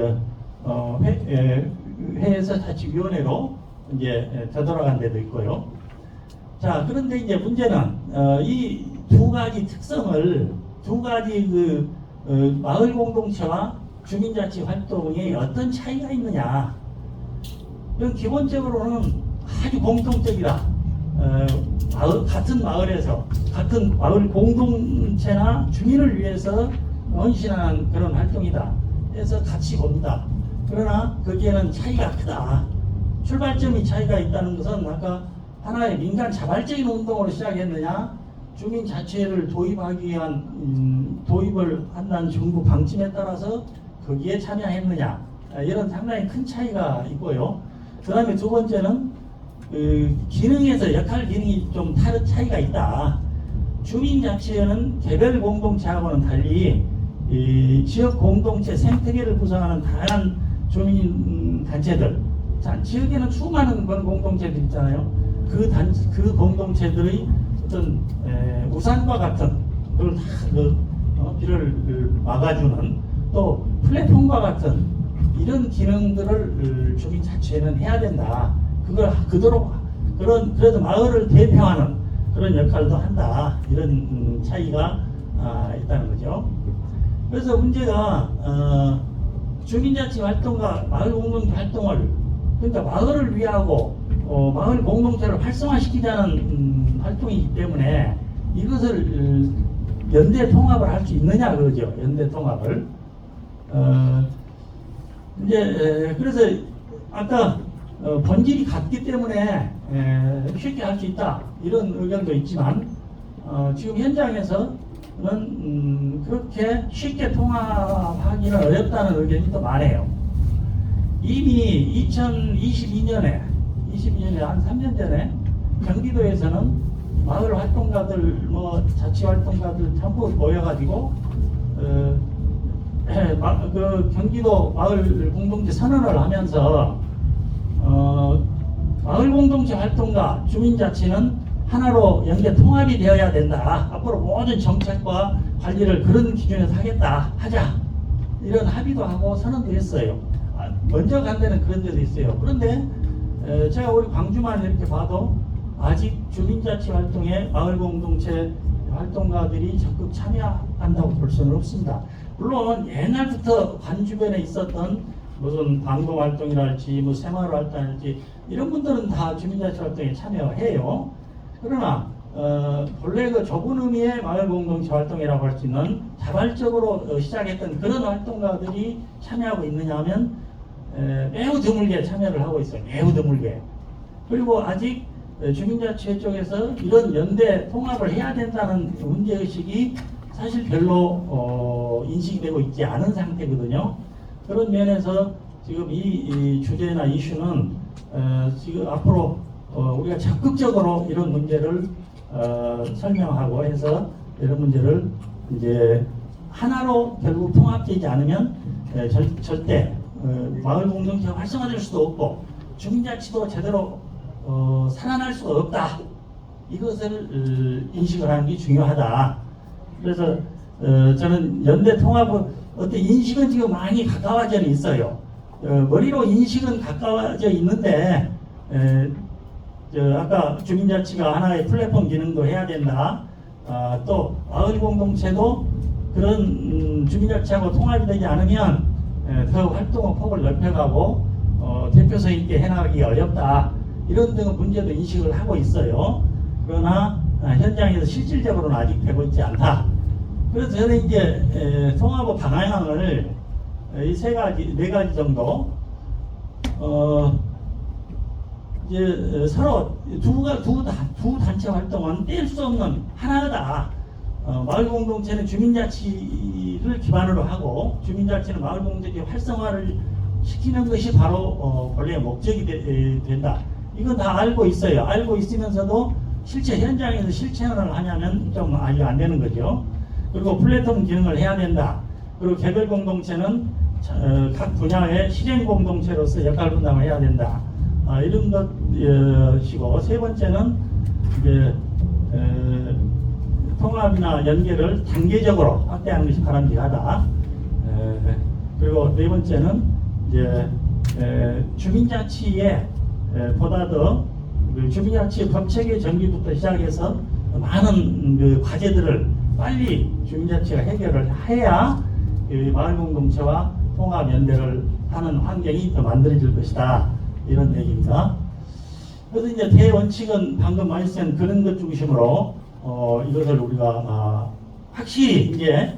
회에서 자치위원회로 이제 되돌아간 데도 있고요. 자, 그런데 이제 문제는 이 두 가지 특성을 두 가지 마을 공동체와 주민자치 활동에 어떤 차이가 있느냐. 이건 기본적으로는 아주 공통적이다. 같은 마을에서 같은 마을 공동체나 주민을 위해서 헌신하는 그런 활동이다. 그래서 같이 봅니다. 그러나 거기에는 차이가 크다. 출발점이 차이가 있다는 것은 아까 하나의 민간 자발적인 운동으로 시작했느냐, 주민자치회를 도입하기 위한 도입을 한다는 정부 방침에 따라서 거기에 참여했느냐, 이런 상당히 큰 차이가 있고요. 그 다음에 두 번째는 기능에서 역할 기능이 좀 다른 차이가 있다. 주민자치회는 개별 공동체하고는 달리 지역 공동체 생태계를 구성하는 다양한 주민 단체들, 자, 지역에는 수많은 그런 공동체들 있잖아요. 그 공동체들의 어떤 우산과 같은 그걸 다 비를 막아주는 또 플랫폼과 같은 이런 기능들을 주민자치회는 해야 된다. 그걸 그대로 그래도 마을을 대표하는 그런 역할도 한다. 이런 차이가 있다는 거죠. 그래서 문제가 주민자치 활동과 마을 공동체 활동을 그러니까 마을을 위하고 마을 공동체를 활성화시키자는 활동이기 때문에 이것을 연대 통합을 할 수 있느냐 그러죠. 연대 통합을. 이제 그래서 아까 본질이 같기 때문에 쉽게 할 수 있다 이런 의견도 있지만 지금 현장에서는 그렇게 쉽게 통합하기는 어렵다는 의견이 더 많아요. 이미 2022년에 한 3년 전에 경기도에서는 마을 활동가들 자치 활동가들 전부 모여가지고 그 경기도 마을 공동체 선언을 하면서 마을 공동체 활동과 주민자치는 하나로 연계 통합이 되어야 된다. 앞으로 모든 정책과 관리를 그런 기준에서 하자. 이런 합의도 하고 선언도 했어요. 먼저 간 데는 그런 데도 있어요. 그런데 제가 우리 광주만 이렇게 봐도 아직 주민자치 활동에 마을 공동체 활동가들이 적극 참여한다고 볼 수는 없습니다. 물론 옛날부터 관 주변에 있었던 무슨 방공 활동이랄지 새마을 활동이랄지 이런 분들은 다 주민자치 활동에 참여해요. 그러나 본래 그 좁은 의미의 마을 공동체 활동이라고 할 수 있는 자발적으로 시작했던 그런 활동가들이 참여하고 있느냐 하면 매우 드물게 참여를 하고 있어요. 매우 드물게. 그리고 아직 주민자치회 쪽에서 이런 연대 통합을 해야 된다는 문제의식이 사실 별로 인식이 되고 있지 않은 상태거든요. 그런 면에서 지금 이 주제나 이슈는 지금 앞으로 우리가 적극적으로 이런 문제를 설명하고 해서 이런 문제를 이제 하나로 결국 통합되지 않으면 절대 마을 공동체가 활성화될 수도 없고 주민자치도 제대로 살아날 수가 없다. 이것을 인식을 하는 게 중요하다. 그래서 저는 연대 통합은 어떤 인식은 지금 많이 가까워져 있어요. 머리로 인식은 가까워져 있는데 아까 주민자치가 하나의 플랫폼 기능도 해야 된다. 또 마을 공동체도 그런 주민자치하고 통합이 되지 않으면 더 활동의 폭을 넓혀가고 대표성 있게 해나가기 어렵다. 이런 등의 문제도 인식을 하고 있어요. 그러나 현장에서 실질적으로는 아직 되고 있지 않다. 그래서 저는 이제 통합의 방향을 이 네 가지 정도 이제 서로 두 단체 활동은 뗄 수 없는 하나다. 마을 공동체는 주민자치를 기반으로 하고 주민자치는 마을 공동체 활성화를 시키는 것이 바로 본래의 목적이 된다. 이건 다 알고 있어요. 알고 있으면서도 실제 현장에서 실천을 하냐면 좀 아직 안 되는 거죠. 그리고 플랫폼 기능을 해야 된다. 그리고 개별 공동체는 각 분야의 실행 공동체로서 역할 분담을 해야 된다. 이런 것이고, 세 번째는 이제 통합이나 연계를 단계적으로 확대하는 것이 바람직하다. 그리고 네 번째는 이제 주민자치에 보다 더 주민자치 법체계 정비부터 시작해서 많은 그 과제들을 빨리 주민자치가 해결을 해야 마을 공동체와 통합 연대를 하는 환경이 더 만들어질 것이다. 이런 얘기입니다. 그래서 이제 대원칙은 방금 말씀드린 그런 것 중심으로 이것을 우리가 확실히 이제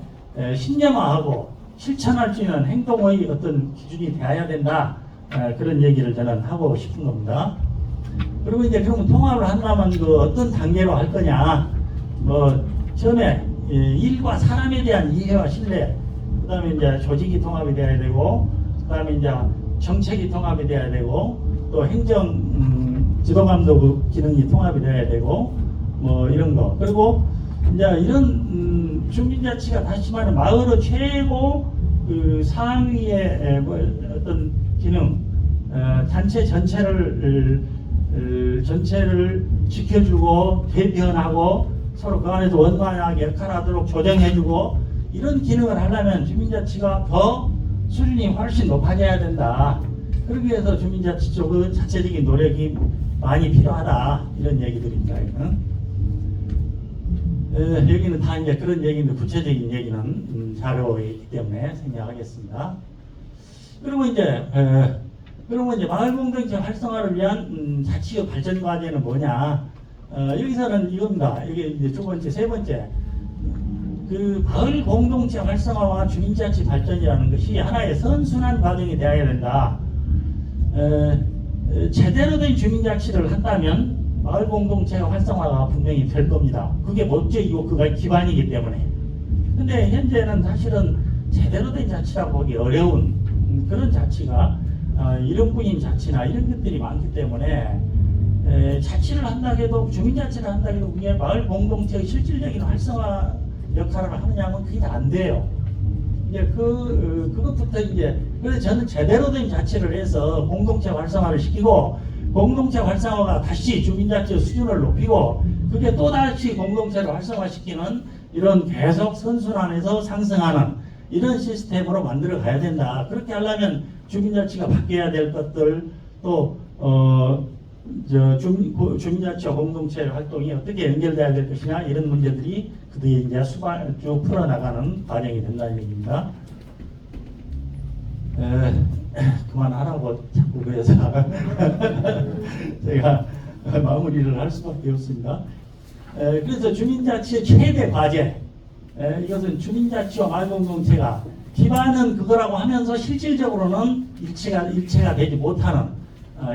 신념화하고 실천할 수 있는 행동의 어떤 기준이 되어야 된다. 그런 얘기를 저는 하고 싶은 겁니다. 그리고 이제 그러면 통합을 한다면 그 어떤 단계로 할 거냐? 뭐 처음에 일과 사람에 대한 이해와 신뢰, 그다음에 이제 조직이 통합이 돼야 되고, 그다음에 이제 정책이 통합이 돼야 되고, 또 행정 지도감독 기능이 통합이 돼야 되고, 뭐 이런 거. 그리고 이제 이런 주민자치가 다시 말하면 마을의 최고 그 상위의 뭐 어떤 기능, 단체 전체를 지켜주고 대변하고 서로 그 안에서 원만하게 역할하도록 조정해주고, 이런 기능을 하려면 주민자치가 더 수준이 훨씬 높아져야 된다. 그러기 위해서 주민자치 쪽의 자체적인 노력이 많이 필요하다. 이런 얘기들입니다. 여기는 다 이제 그런 얘기인데 구체적인 얘기는 자료에 있기 때문에 생략하겠습니다. 그리고 이제 마을 공동체 활성화를 위한 자치의 발전 과제는 뭐냐? 여기서는 이겁니다. 이게 이제 두 번째, 세 번째. 그 마을 공동체 활성화와 주민자치 발전이라는 것이 하나의 선순환 과정이 되어야 된다. 제대로 된 주민자치를 한다면 마을 공동체 활성화가 분명히 될 겁니다. 그게 목적이고 그가 기반이기 때문에. 근데 현재는 사실은 제대로 된 자치라고 보기 어려운 그런 자치가 이름뿐인 자치나 이런 것들이 많기 때문에 자치를 한다 해도, 주민자치를 한다 해도 그게 마을 공동체의 실질적인 활성화 역할을 하느냐면 그게 다 안 돼요. 이제 그것부터 이제, 그래서 저는 제대로 된 자치를 해서 공동체 활성화를 시키고, 공동체 활성화가 다시 주민자치의 수준을 높이고, 그게 또다시 공동체를 활성화시키는 이런 계속 선순환에서 상승하는 이런 시스템으로 만들어 가야 된다. 그렇게 하려면 주민자치가 바뀌어야 될 것들, 또 주민자치와 공동체 활동이 어떻게 연결돼야 될 것이냐, 이런 문제들이 그 뒤에 이제 쭉 풀어나가는 과정이 된다는 얘기입니다. 그만하라고 자꾸 그래서 제가 마무리를 할 수밖에 없습니다. 그래서 주민자치의 최대 과제, 이것은 주민자치와 마을공동체가 기반은 그거라고 하면서 실질적으로는 일체가 되지 못하는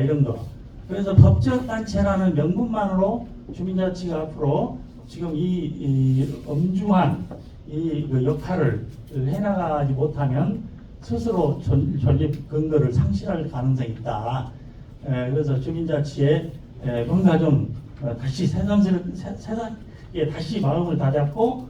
이런 거. 그래서 법적 단체라는 명분만으로 주민자치가 앞으로 지금 이 엄중한 그 역할을 해나가지 못하면 스스로 존립 근거를 상실할 가능성이 있다. 그래서 주민자치에 뭔가 좀 다시 새삼스럽게 다시 마음을 다잡고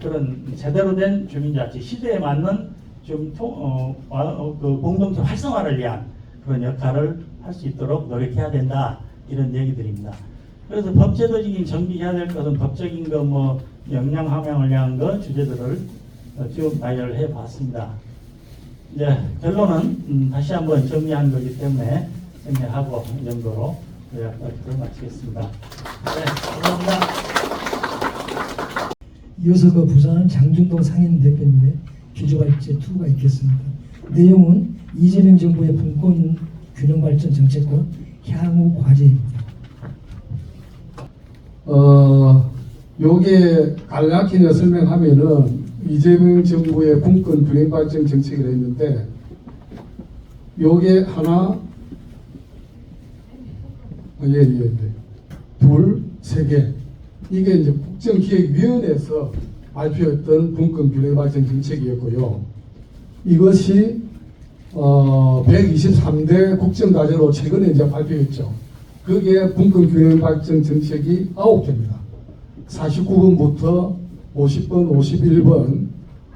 그런 제대로 된 주민자치, 시대에 맞는 그 공동체 활성화를 위한 그런 역할을 할 수 있도록 노력해야 된다. 이런 얘기들입니다. 그래서 법제도적인 정비해야 될 것은 법적인 거, 뭐 역량 함양을 위한 거 주제들을 쭉 나열을 해봤습니다. 이제 결론은 다시 한번 정리한 거기 때문에 정리하고 이 정도로 요약을 마치겠습니다. 네, 감사합니다. 이어서 그 부산 장준동 상임 대표님의 기조발제 2가 있겠습니다. 내용은 이재명 정부의 분권 균형 발전 정책과 향후 과제입니다. 요게 간략히 설명하면은 이재명 정부의 분권 균형 발전 정책이라 했는데, 요게 하나, 둘, 세 개. 이게 이제 국정기획위원회에서 발표했던 분권 균형 발전 정책이었고요. 이것이 123대 국정과제로 최근에 이제 발표했죠. 그게 분권균형 발전 정책이 9개입니다. 49번부터 50번, 51번,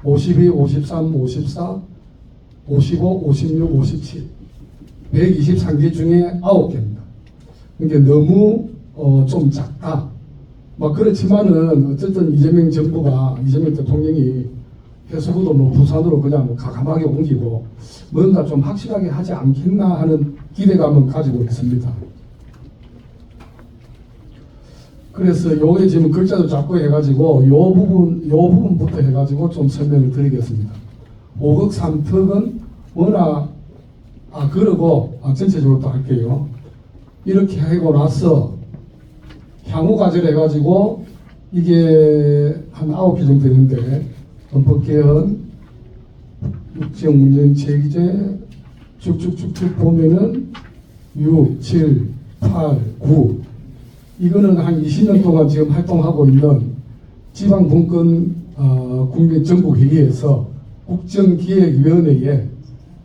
52, 53, 54, 55, 56, 57 123개 중에 9개입니다. 그러니까 너무 좀 작다. 막 그렇지만은 어쨌든 이재명 정부가 이재명 대통령이 해수부도 뭐 부산으로 그냥 뭐 가감하게 옮기고 뭔가 좀 확실하게 하지 않겠나 하는 기대감은 가지고 있습니다. 그래서 요게 지금 글자도 작고 해가지고 요 부분부터 해가지고 좀 설명을 드리겠습니다. 5억 3턱은 워낙 그러고 전체적으로 또 할게요. 이렇게 하고 나서 향후 과제를 해가지고 이게 한 9개 정도 되는데 헌법개헌, 육정운영체계제 쭉쭉쭉쭉 보면은 6, 7, 8, 9 이거는 한 20년 동안 지금 활동하고 있는 지방분권 국민정부회의에서 국정기획위원회에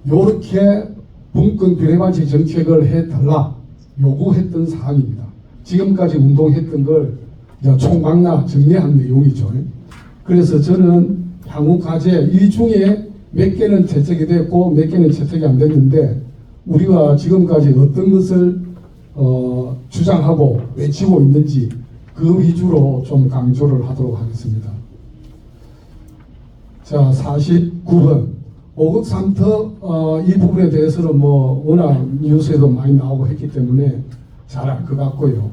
이렇게 분권균형발전 정책을 해달라 요구했던 사항입니다. 지금까지 운동했던 걸 총망라 정리한 내용이죠. 그래서 저는 향후 과제 이 중에 몇 개는 채택이 됐고 몇 개는 채택이 안 됐는데 우리가 지금까지 어떤 것을 주장하고 외치고 있는지 그 위주로 좀 강조를 하도록 하겠습니다. 자, 49번 5억 3턱 이 부분에 대해서는 뭐 워낙 뉴스에도 많이 나오고 했기 때문에 잘 알 것 같고요.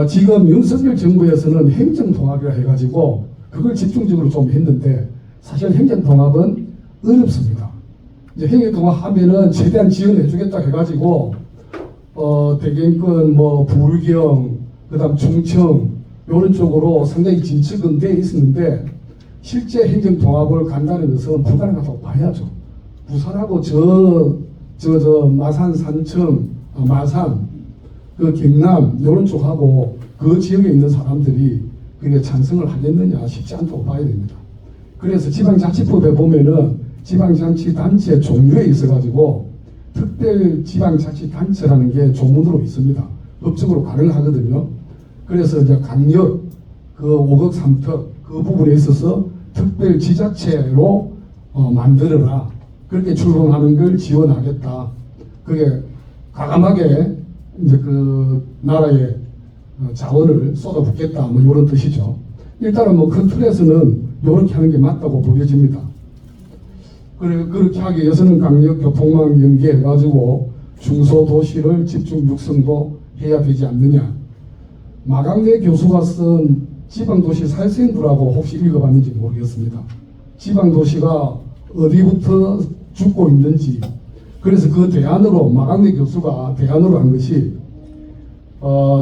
지금 윤석열 정부에서는 행정통합이라 해가지고 그걸 집중적으로 좀 했는데 사실 행정통합은 어렵습니다. 이제 행정통합하면은 최대한 지원해주겠다 해가지고 대경권, 뭐 부울경, 그다음 충청 이런 쪽으로 상당히 진척은 돼 있었는데 실제 행정통합을 간다는 것은 불가능하다고 봐야죠. 부산하고 저 마산, 산청, 마산, 그 경남 이런 쪽하고 그 지역에 있는 사람들이 그게 찬성을 하겠느냐 쉽지 않다고 봐야 됩니다. 그래서 지방자치법에 보면은 지방자치단체 종류에 있어가지고 특별지방자치단체라는 게 조문으로 있습니다. 법적으로 가능하거든요. 그래서 이제 강력 그 5억 3턱 그 부분에 있어서 특별지자체로 만들어라. 그렇게 출범하는 걸 지원하겠다. 그게 과감하게 이제 그 나라의 자원을 쏟아붓겠다. 뭐 이런 뜻이죠. 일단은 뭐 큰 틀에서는 이렇게 하는 게 맞다고 보여집니다. 그렇게 하기 위해서는 강력 교통망 연계해가지고 중소도시를 집중 육성도 해야 되지 않느냐. 마강래 교수가 쓴 지방도시 살생부라고 혹시 읽어봤는지 모르겠습니다. 지방도시가 어디부터 죽고 있는지. 그래서 그 대안으로 마강래 교수가 대안으로 한 것이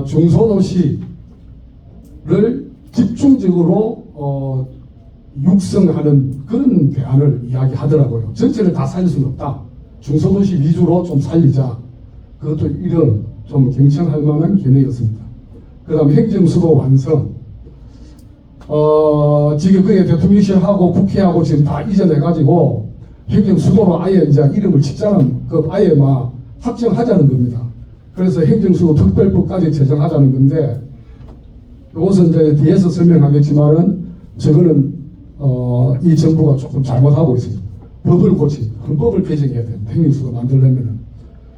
중소도시를 집중적으로 육성하는 그런 대안을 이야기하더라고요. 전체를 다 살릴 수는 없다. 중소도시 위주로 좀 살리자. 그것도 이런 좀 경청할 만한 견해였습니다. 그 다음 행정수도 완성. 지금 그게 대통령실하고 국회하고 지금 다 이전해가지고 행정수도로 아예 이제 이름을 짓자는 그 아예 막 확정하자는 겁니다. 그래서 행정수도 특별법까지 제정하자는 건데 이것은 이제 뒤에서 설명하겠지만은 저거는 이 정부가 조금 잘못하고 있습니다. 법을 헌법을 개정해야 됩니다. 행정수도 만들려면은.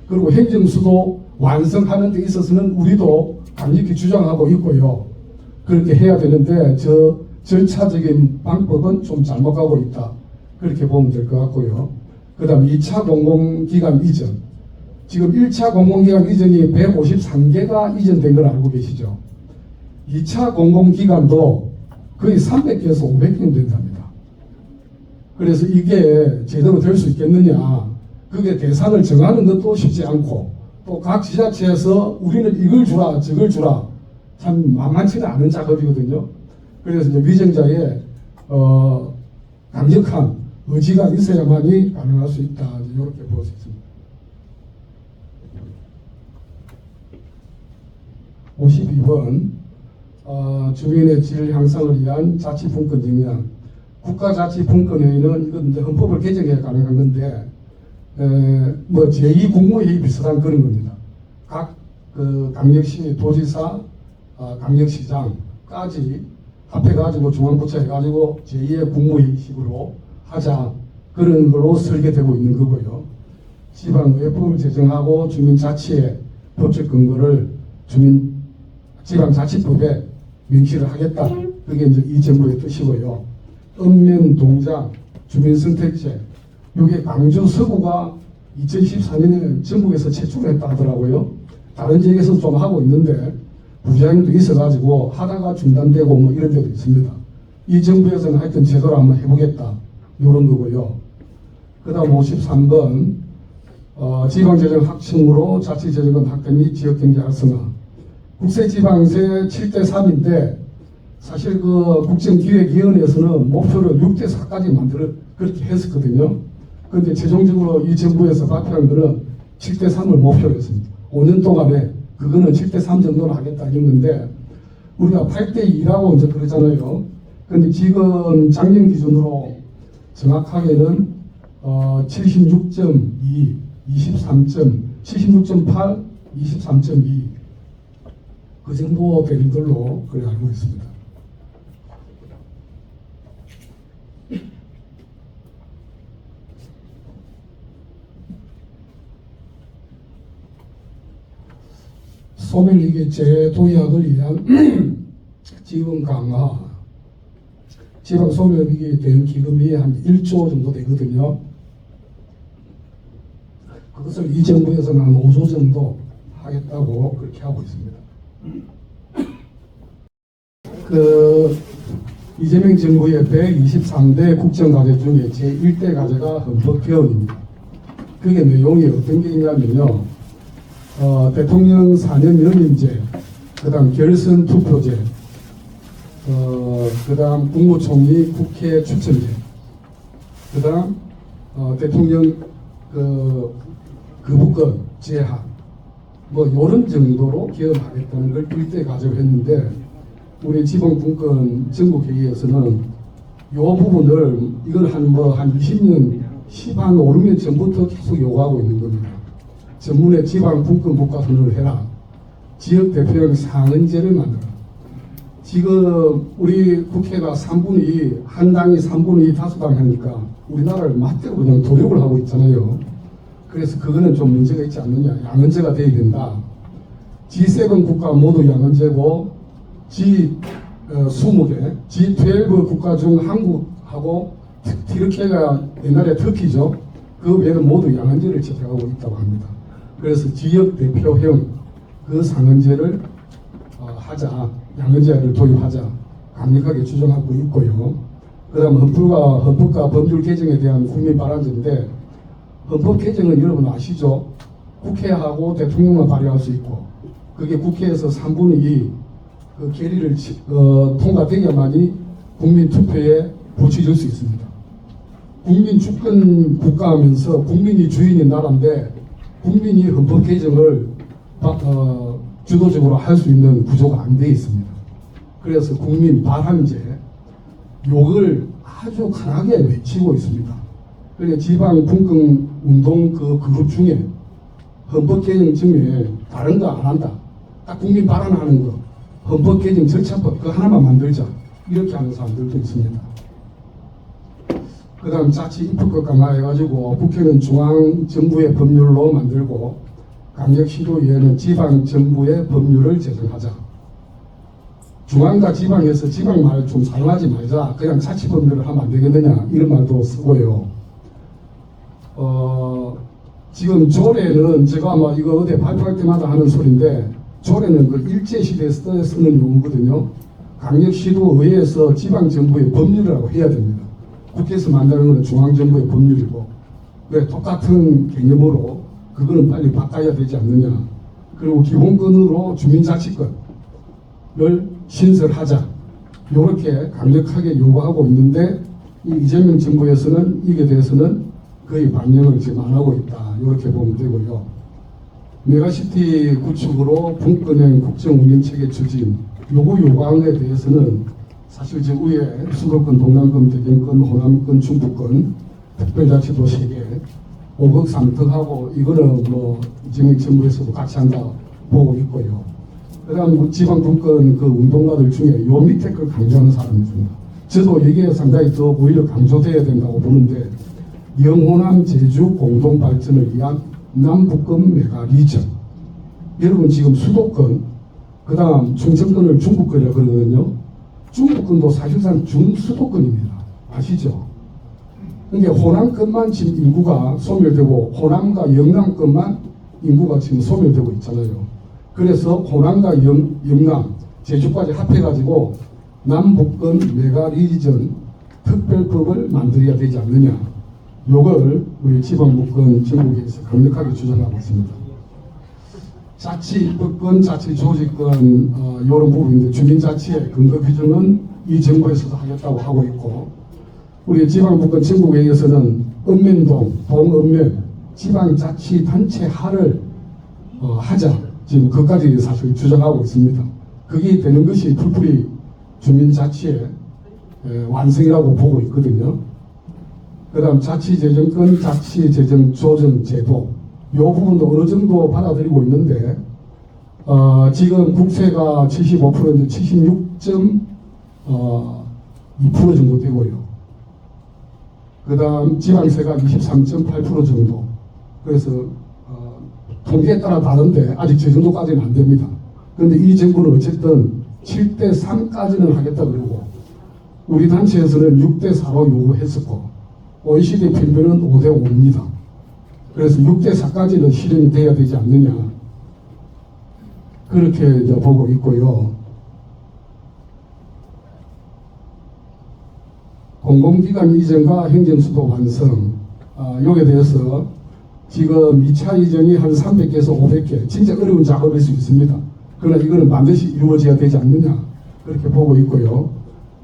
그리고 행정수도 완성하는 데 있어서는 우리도 강력히 주장하고 있고요. 그렇게 해야 되는데 저 절차적인 방법은 좀 잘못 가고 있다. 그렇게 보면 될 것 같고요. 그 다음 2차 공공기관 이전. 지금 1차 공공기관 이전이 153개가 이전된 걸 알고 계시죠? 2차 공공기관도 거의 300개에서 500개 된답니다. 그래서 이게 제대로 될 수 있겠느냐. 그게 대상을 정하는 것도 쉽지 않고 또 각 지자체에서 우리는 이걸 주라 저걸 주라 참 만만치는 않은 작업이거든요. 그래서 이제 위정자의 강력한 의지가 있어야만이 가능할 수 있다. 이렇게 볼 수 있습니다. 52번 주민의 질 향상을 위한 자치분권 정량. 국가자치분권회의는 이건 이제 헌법을 개정해야 가능한 건데 뭐 제2국무회의 비슷한 그런 겁니다. 각 그 강력시 도지사, 강력시장까지 합해가지고 중앙부처 해가지고 제2의 국무회의식으로 하자, 그런 걸로 설계되고 있는 거고요. 지방의회법을 제정하고 주민자치의 법적 근거를 지방자치법에 명시를 하겠다. 그게 이제 이 정부의 뜻이고요. 읍면 동장 주민선택제, 이게 광주 서구가 2014년에 전국에서 최초했다 하더라고요. 다른 지역에서 좀 하고 있는데 부작용도 있어가지고 하다가 중단되고 뭐 이런 데도 있습니다. 이 정부에서는 하여튼 제대로 한번 해보겠다, 이런 거고요. 그 다음 53번 지방재정 확충으로 자치재정권 확대 및 지역경제 활성화. 국세지방세 7대3인데 사실 그 국정기획위원회에서는 목표를 6대4까지 만들어 그렇게 했었거든요. 그런데 최종적으로 이 정부에서 발표한 거는 7대3을 목표로 했습니다. 5년 동안에 그거는 7대3 정도는 하겠다 이런 건데, 우리가 8대2라고 이제 그러잖아요. 그런데 지금 작년 기준으로 정확하게는 76.2, 76.8, 23.2 그 정도 되는 걸로 그래 알고 있습니다. 소멸위기제 도약을 위한 지원 강화, 지방 소멸위기 대응 기금이 한 1조 정도 되거든요. 그것을 이 정부에서는 한 5조 정도 하겠다고 그렇게 하고 있습니다. 그 이재명 정부의 123대 국정과제 중에 제1대 과제가 헌법개헌입니다. 그게 내용이 어떤 게 있냐면요. 대통령 4년 연임제, 그 다음 결선 투표제, 그 다음 국무총리 국회 추천제, 그 다음 대통령 거부권 제한, 뭐 요런 정도로 개헌하겠다는 걸 1대 가지고 했는데, 우리 지방분권 전국회의에서는 요 부분을 이걸 한 20년, 5, 6년 전부터 계속 요구하고 있는 겁니다. 전문의 지방분권 국가선언을 해라. 지역대표형 상헌제를 만들어라. 지금 우리 국회가 3분의 2, 한 당이 3분의 2 다수당 하니까 우리나라를 맞대로 그냥 도륙을 하고 있잖아요. 그래서 그거는 좀 문제가 있지 않느냐. 양헌제가 돼야 된다. G7 국가 모두 양헌제고 G20개, G12 국가 중 한국하고 튀르키예가 옛날에 터키죠. 그 외에는 모두 양헌제를 채택하고 있다고 합니다. 그래서 지역 대표형 그 상헌제를 하자, 양헌제를 도입하자 강력하게 주장하고 있고요. 그다음 헌법과 법률 개정에 대한 국민 발언제인데, 헌법 개정은 여러분 아시죠? 국회하고 대통령만 발의할 수 있고, 그게 국회에서 3분의 2 그 결의를 통과되야만이 국민 투표에 붙여질 수 있습니다. 국민 주권 국가하면서 국민이 주인인 나라인데 국민이 헌법 개정을 주도적으로 할 수 있는 구조가 안 되어 있습니다. 그래서 국민 발항제 욕을 아주 강하게 외치고 있습니다. 그러니까 지방 분권 운동 그 그룹 중에 헌법 개정 중에 다른 거 안 한다, 딱 국민 발언하는 거, 헌법 개정 절차법 그거 하나만 만들자, 이렇게 하는 사람들도 있습니다. 그 다음 자치 입법권 강화해가지고 국회는 중앙정부의 법률로 만들고 강력시도의회는 지방정부의 법률을 제정하자. 중앙과 지방에서 지방 말 좀 사용하지 말자, 그냥 자치법률을 하면 안 되겠느냐, 이런 말도 쓰고요. 지금 조례는 제가 아마 이거 어디 발표할 때마다 하는 소리인데, 조례는 그 일제시대에 쓰는 용어거든요. 강력시도의회에서 지방정부의 법률이라고 해야 됩니다. 국회에서 만드는 것은 중앙정부의 법률이고, 왜 똑같은 개념으로 그거는 빨리 바꿔야 되지 않느냐. 그리고 기본권으로 주민자치권을 신설하자, 이렇게 강력하게 요구하고 있는데, 이 이재명 정부에서는 이게 대해서는 거의 반영을 지금 안 하고 있다, 이렇게 보면 되고요. 메가시티 구축으로 분권형 국정운영체계 추진, 요구한 것에 대해서는 사실 저 위에 수도권, 동남권, 대전권, 호남권, 충북권, 특별자치도 3개, 5억 상특하고 이거는 뭐 정부에서도 같이 한다고 보고 있고요. 그다음 지방 분권 그 운동가들 중에 요 밑에 걸 강조하는 사람이 있습니다. 저도 이게 상당히 더 오히려 강조돼야 된다고 보는데 영호남 제주 공동 발전을 위한 남북권 메가리전. 여러분 지금 수도권 그다음 충청권을 중부권이라고 그러거든요. 중부권도 사실상 중수도권입니다. 아시죠? 그러니까 호남권만 지금 인구가 소멸되고 호남과 영남권만 인구가 지금 소멸되고 있잖아요. 그래서 호남과 영남, 제주까지 합해가지고 남북권 메가리전 특별법을 만들어야 되지 않느냐. 요걸 우리 지방분권 전국에서 강력하게 주장하고 있습니다. 자치 입법권, 자치 조직권 이런 부분인데 주민자치의 근거 규정은 이 정부에서도 하겠다고 하고 있고 우리 지방분권 전국회의에서는 읍면동, 동읍면 지방자치단체화를 하자 지금 그까지 사실 주장하고 있습니다. 그게 되는 것이 풀뿌리 주민자치의 완성이라고 보고 있거든요. 그 다음 자치재정권, 자치재정조정제도 이 부분도 어느 정도 받아들이고 있는데 지금 국세가 75%인데 76.2% 정도 되고요. 그 다음 지방세가 23.8% 정도. 그래서 통계에 따라 다른데 아직 저 정도까지는 안 됩니다. 그런데 이 정부는 어쨌든 7대3까지는 하겠다 그러고 우리 단체에서는 6대4로 요구했었고 OECD 평균은 5대5입니다. 그래서 6대4까지는 실현이 돼야 되지 않느냐 그렇게 이제 보고 있고요. 공공기관 이전과 행정수도 완성 여기에 대해서 지금 2차 이전이 한 300개에서 500개 진짜 어려운 작업일 수 있습니다. 그러나 이거는 반드시 이루어져야 되지 않느냐 그렇게 보고 있고요.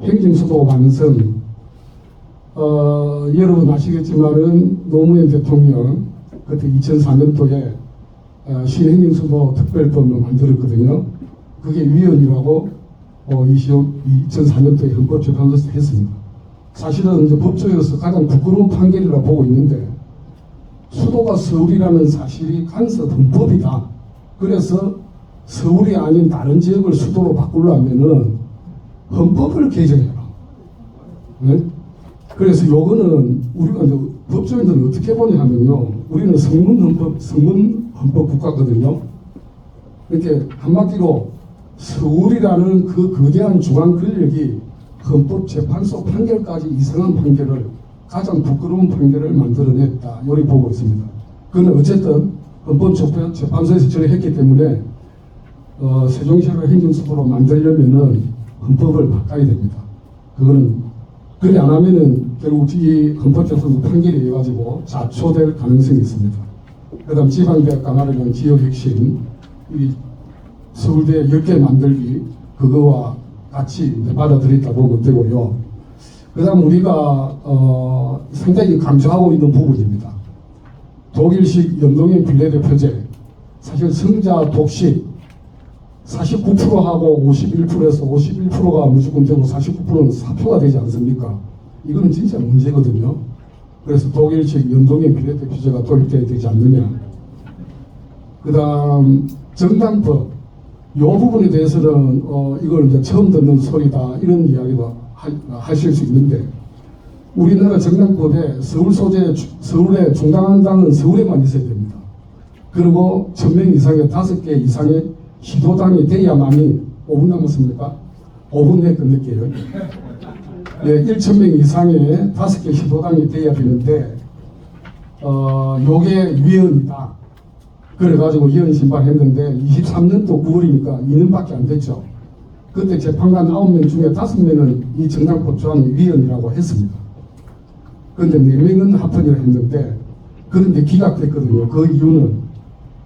행정수도 완성 여러분 아시겠지만은 노무현 대통령 그때 2004년도에 신행정수도 특별법을 만들었거든요. 그게 위헌이라고 2004년도에 헌법재판소에서 했습니다. 사실은 이제 법조에서 가장 부끄러운 판결이라고 보고 있는데 수도가 서울이라는 사실이 간섭 헌법이다. 그래서 서울이 아닌 다른 지역을 수도로 바꾸려면은 헌법을 개정해라. 네? 그래서 요거는 우리가 이제 법조인들은 어떻게 보냐 하면요. 우리는 성문 헌법 국가거든요. 이렇게 한마디로 서울이라는 그 거대한 중앙 권력이 헌법재판소 판결까지 이상한 판결을 가장 부끄러운 판결을 만들어냈다. 요리 보고 있습니다. 그는 어쨌든 헌법재판소에서 저를 했기 때문에 세종시를 행정수도로 만들려면은 헌법을 바꿔야 됩니다. 그거는 그리 안 하면은 결국 이 헌법재판소 판결이 해가지고 자초될 가능성이 있습니다. 그다음 지방대학 강화를 위한 지역 핵심 이 서울대 10개 만들기 그거와 같이 받아들였다 보면 되고요. 그 다음 우리가 상당히 강조하고 있는 부분입니다. 독일식 연동형 비례대표제 사실 성자 독식 49%하고 51%에서 51%가 무조건 되고 49%는 사표가 되지 않습니까? 이거는 진짜 문제거든요. 그래서 독일식 연동형 비례대표제가 도입돼야 되지 않느냐. 그 다음 정당법 이 부분에 대해서는 이걸 이제 처음 듣는 소리다 이런 이야기도 하실 수 있는데 우리나라 정당법에 서울의 중당한 당은 서울에만 있어야 됩니다. 그리고 1000명 이상의 5개 이상의 시도당이 돼야만이 5분 남았습니까? 5분 내에 끝낼게요. 예, 1000명 이상의 5개 시도당이 돼야 되는데 요게 위헌이다. 그래가지고 위헌 신청했는데 23년도 9월이니까 2년밖에 안 됐죠. 그때 재판관 9명 중에 5명은 이 정당법 조항이 위헌이라고 했습니다. 그런데 4명은 합헌이라 했는데 그런데 기각됐거든요. 그 이유는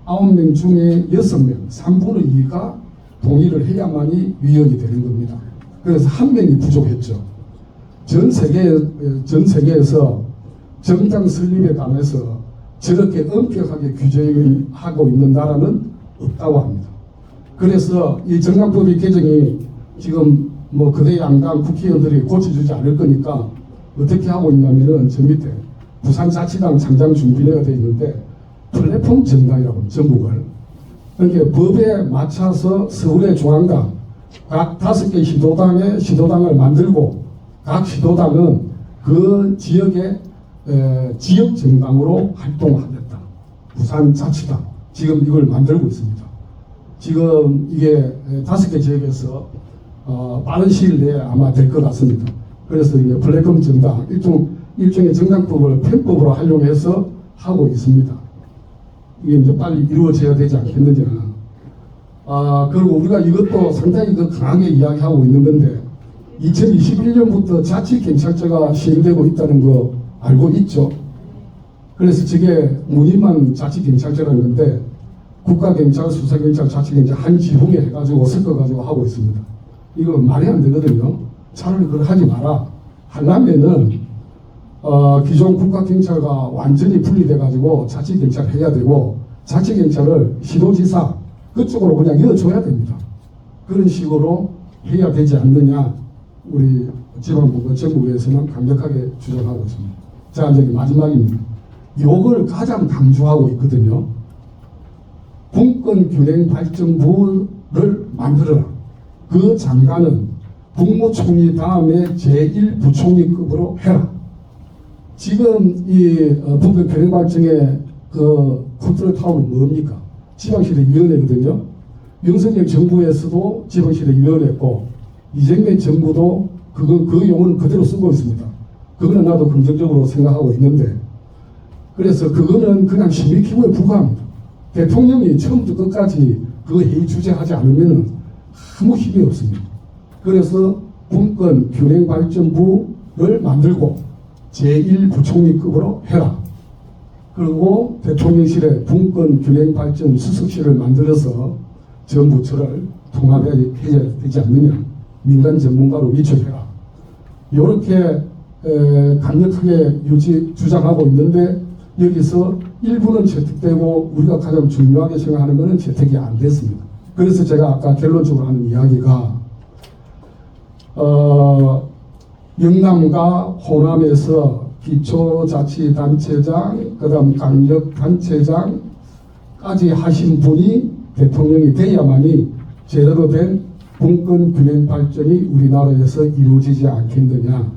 9명 중에 6명, 3분의 2가 동의를 해야만이 위헌이 되는 겁니다. 그래서 1명이 부족했죠. 전 세계에서 정당 설립에 관해서 저렇게 엄격하게 규정하고 있는 나라는 없다고 합니다. 그래서 이 정당법의 개정이 지금 뭐 거대 양당 국회의원들이 고쳐주지 않을 거니까 어떻게 하고 있냐면은 저 밑에 부산자치당 창당 준비례가 되어 있는데 플랫폼 정당이라고 전국을 그러니까 법에 맞춰서 서울의 중앙당 각 5개 시도당을 만들고 각 시도당은 그 지역의 지역 정당으로 활동하겠다. 부산자치당 지금 이걸 만들고 있습니다. 지금 이게 5개 지역에서 빠른 시일 내에 아마 될 것 같습니다. 그래서 이게 플랫폼 정당 일종의 정당법을 편법으로 활용해서 하고 있습니다. 이게 이제 빨리 이루어져야 되지 않겠느냐. 그리고 우리가 이것도 상당히 강하게 이야기하고 있는 건데 2021년부터 자치경찰제가 시행되고 있다는 거 알고 있죠? 그래서 저게 무늬만 자치경찰제라는 건데 국가경찰, 수사경찰, 자치경찰 한 지붕에 해가지고 섞어가지고 하고 있습니다. 이거 말이 안 되거든요. 차라리 그걸 하지 마라. 하려면은 기존 국가경찰과 완전히 분리돼가지고 자치경찰 해야 되고 자치경찰을 시도지사 그쪽으로 그냥 이어줘야 됩니다. 그런 식으로 해야 되지 않느냐 우리 지방부 정부에서는 강력하게 주장하고 있습니다. 자 이제 마지막입니다. 요걸 가장 강조하고 있거든요. 분권균행발전부를 만들어라. 그 장관은 국무총리 다음에 제1부총리급으로 해라. 지금 이 분권균행발전의 그 컨트롤 타워는 뭡니까? 지방시대위원회거든요. 윤석열 정부에서도 지방시대위원회였고 이재명 정부도 그 용어는 그대로 쓰고 있습니다. 그거는 나도 긍정적으로 생각하고 있는데 그래서 그거는 그냥 심의기구에 불과합니다. 대통령이 처음부터 끝까지 그 회의 주재하지 않으면 아무 힘이 없습니다. 그래서 분권균행발전부를 만들고 제1부총리급으로 해라. 그리고 대통령실에 분권균행발전 수석실을 만들어서 전 부처를 통합해야 되지 않느냐. 민간 전문가로 위촉해라. 이렇게 강력하게 주장하고 있는데 여기서 일부는 채택되고 우리가 가장 중요하게 생각하는 것은 채택이 안 됐습니다. 그래서 제가 아까 결론적으로 하는 이야기가 영남과 호남에서 기초자치단체장, 그 다음 강력단체장까지 하신 분이 대통령이 돼야만이 제대로 된 분권균행 발전이 우리나라에서 이루어지지 않겠느냐.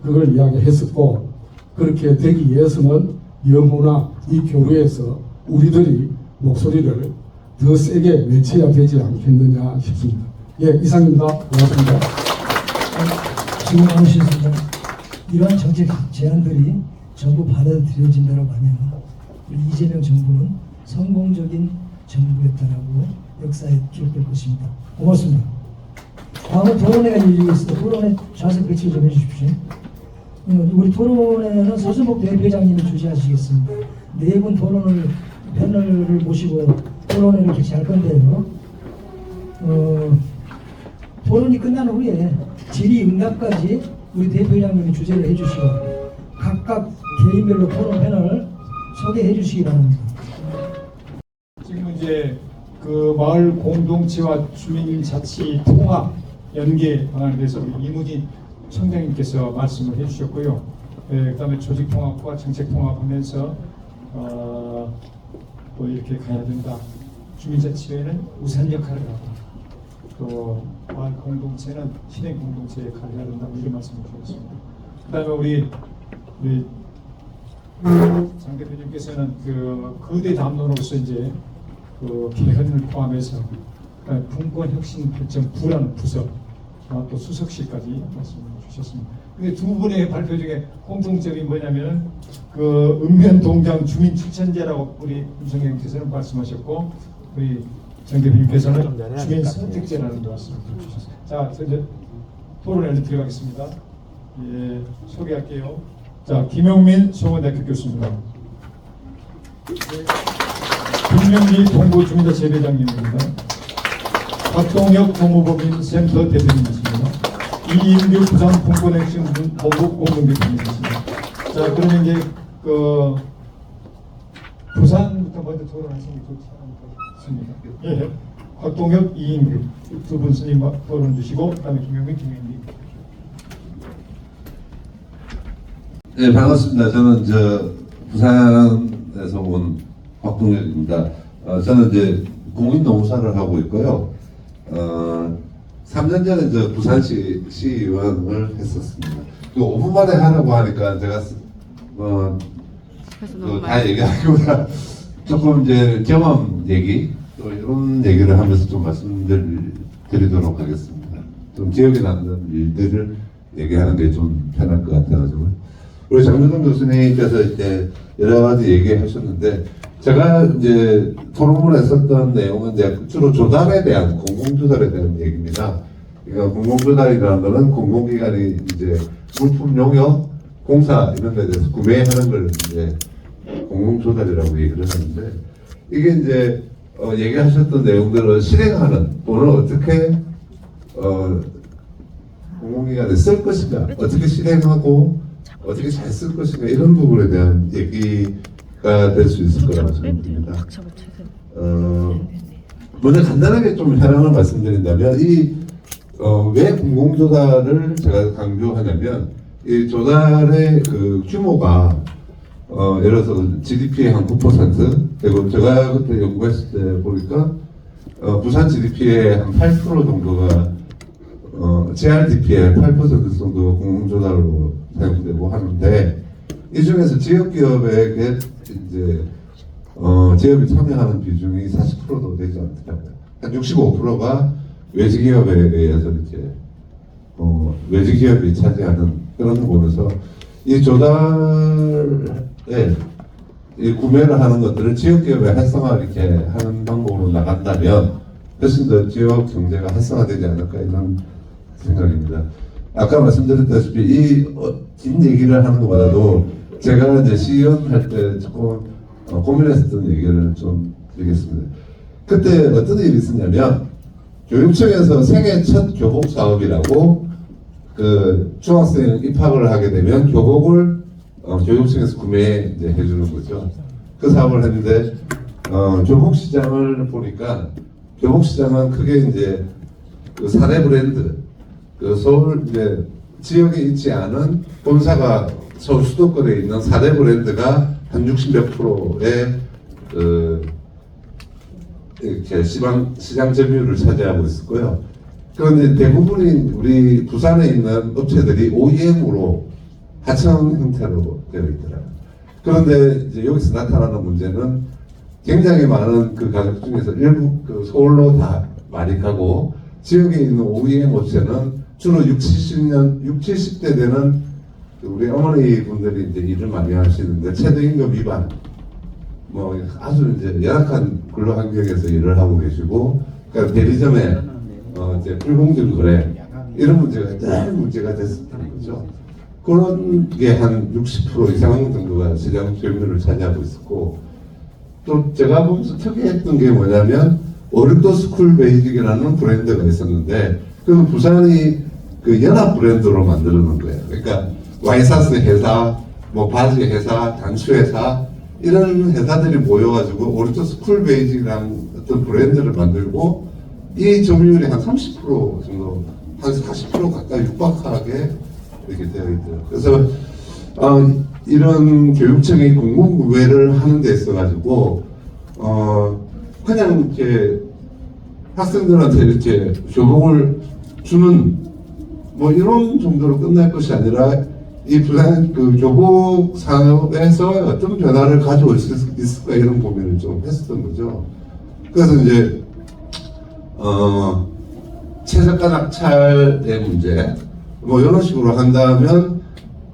그걸 이야기했었고, 그렇게 되기 위해서는 영호나 이 교류에서 우리들이 목소리를 더 세게 외쳐야 되지 않겠느냐 싶습니다. 예, 이상입니다. 고맙습니다. 수고 많으셨습니다. 이러한 정책 제안들이 전부 받아들여진다고 하면 우리 이재명 정부는 성공적인 정부였다라고 역사에 기록될 것입니다. 고맙습니다. 다음은 토론회가 열리고 있습니다. 토론회 좌석 배치 좀 해주십시오. 우리 토론회는 서순복 대표장님이 주재하시겠습니다. 네 분 패널을 모시고 토론회를 개최할 건데요. 토론이 끝난 후에 질의응답까지 우리 대표장님이 주재를 해주시고 각각 개인별로 토론 패널을 소개해 주시기 바랍니다. 지금 이제 그 마을 공동체와 주민자치 통합 연계 방안에 대해서 우리 이문희 청장님께서 말씀을 해주셨고요. 그다음에 조직 통합과 정책 통합하면서 또 이렇게 가야 된다. 주민자치회는 우산 역할을 하고 또 마을 공동체는 실행 공동체의 역할을 해야 된다. 이런 말씀을 주셨습니다. 그다음에 우리 장 대표님께서는 그 거대 담론으로서 이제 그 개헌을 포함해서 분권혁신발전부라는 부서 또 수석실까지 말씀을 주셨습니다. 근데 두 분의 발표 중에 공통점이 뭐냐면은 그 읍면동장 주민 추천제라고 우리 김성경께서는 말씀하셨고 우리 장 대표님께서는 주민 선택제라는 말씀을 주셨습니다. 자, 이제 토론회를 들어가겠습니다. 예, 소개할게요. 자, 김용민 성원대학교 교수입니다. 김명기 동부주민자치회장님입니다. 박동혁 동부법인센터 대표님이십니다. 이인규 부산 분권혁신본부 공동대표님이십니다. 자, 그러면 이제 그 부산부터 먼저 토론하시는 게 좋지 않겠습니까? 예, 박동혁, 이인규 두 분 스님 토론 주시고 그다음에 김용민, 김영기. 네, 반갑습니다. 저는 부산에서 온 박동혁입니다. 저는 이제 국민노무사를 하고 있고요. 3년 전에 부산시 시의원을 했었습니다. 5분 만에 하라고 하니까 제가 다 얘기하기보다 조금 이제 경험 얘기 또 이런 얘기를 하면서 좀 말씀드리도록 하겠습니다. 좀 기억에 남는 일들을 얘기하는 게 좀 편할 것 같아가지고. 우리 장준동 교수님께서 이제 여러 가지 얘기하셨는데, 제가 이제 토론문에 썼던 내용은 이제 주로 조달에 대한, 공공조달에 대한 얘기입니다. 그러니까 공공조달이라는 거는 공공기관이 이제 물품 용역, 공사 이런 거에 대해서 구매하는 걸 이제 공공조달이라고 얘기를 하는데, 이게 이제 얘기하셨던 내용들을 실행하는 돈을 어떻게 공공기관에 쓸 것인가, 어떻게 실행하고 어떻게 잘 쓸 것인가, 이런 부분에 대한 얘기가 될 수 있을 거라고 생각합니다. 먼저 간단하게 좀 현황을 말씀드린다면, 왜 공공조달을 제가 강조하냐면, 이 조달의 그 규모가 예를 들어서 GDP의 한 9%, 그리고 제가 그때 연구했을 때 보니까 부산 GDP의 한 8% 정도가 GRDP의 8% 정도가 공공조달로 사용되고 하는데, 이 중에서 지역기업에게 이제 기업이 참여하는 비중이 40%도 되지 않더라고요. 한 65%가 외지기업에 의해서 이제 외지기업이 차지하는 그런 거 보면서, 이 조달에 이 구매를 하는 것들을 지역기업의 활성화 이렇게 하는 방법으로 나간다면 훨씬 더 지역 경제가 활성화되지 않을까, 이런 생각입니다. 아까 말씀드렸다시피 긴 얘기를 하는 것보다도 제가 이제 시의원 할 때 조금 고민했었던 얘기를 좀 드리겠습니다. 그때 어떤 일이 있었냐면, 교육청에서 생애 첫 교복 사업이라고, 그 중학생 입학을 하게 되면 교복을 교육청에서 구매해 이제 해주는 거죠. 그 사업을 했는데 교복 시장을 보니까, 교복 시장은 크게 이제 그 사내 브랜드, 그 서울 이제 지역에 있지 않은 본사가 서울 수도권에 있는 사대 브랜드가 한 60몇 프로의 이렇게 시장 점유율을 차지하고 있었고요. 그런데 대부분이 우리 부산에 있는 업체들이 OEM으로 하청 형태로 되어 있더라고요. 그런데 이제 여기서 나타나는 문제는, 굉장히 많은 그 가격 중에서 일부 그 서울로 다 많이 가고, 지역에 있는 OEM 업체는 주로 70대 되는 우리 어머니 분들이 이제 일을 많이 하시는데, 최저임금 위반, 뭐 아주 이제 열악한 근로 환경에서 일을 하고 계시고, 그러니까 대리점에 이제 불공정 거래, 이런 문제가 됐었던 거죠. 그런 게 한 60% 이상 정도가 시장 점유율을 차지하고 있었고, 또 제가 보면서 특이했던 게 뭐냐면, 오르도 스쿨 베이직이라는 브랜드가 있었는데, 그 부산이 그 연합 브랜드로 만들어 놓은 거예요. 그러니까 와이사스 회사, 뭐 바지 회사, 단추 회사, 이런 회사들이 모여가지고 오르도 스쿨 베이직이라는 어떤 브랜드를 만들고, 이 점유율이 한 30% 정도, 한 40% 가까이 육박하게 이렇게 되어 있더라고요. 그래서 이런 교육청이 공공구매를 하는 데 있어가지고 그냥 이렇게 학생들한테 이렇게 교복을 주는 뭐 이런 정도로 끝날 것이 아니라, 이 부산 그 교복 산업에서 어떤 변화를 가져올 수 있을까, 이런 고민을 좀 했었던 거죠. 그래서 이제 최저가 낙찰의 문제, 뭐 이런 식으로 한다면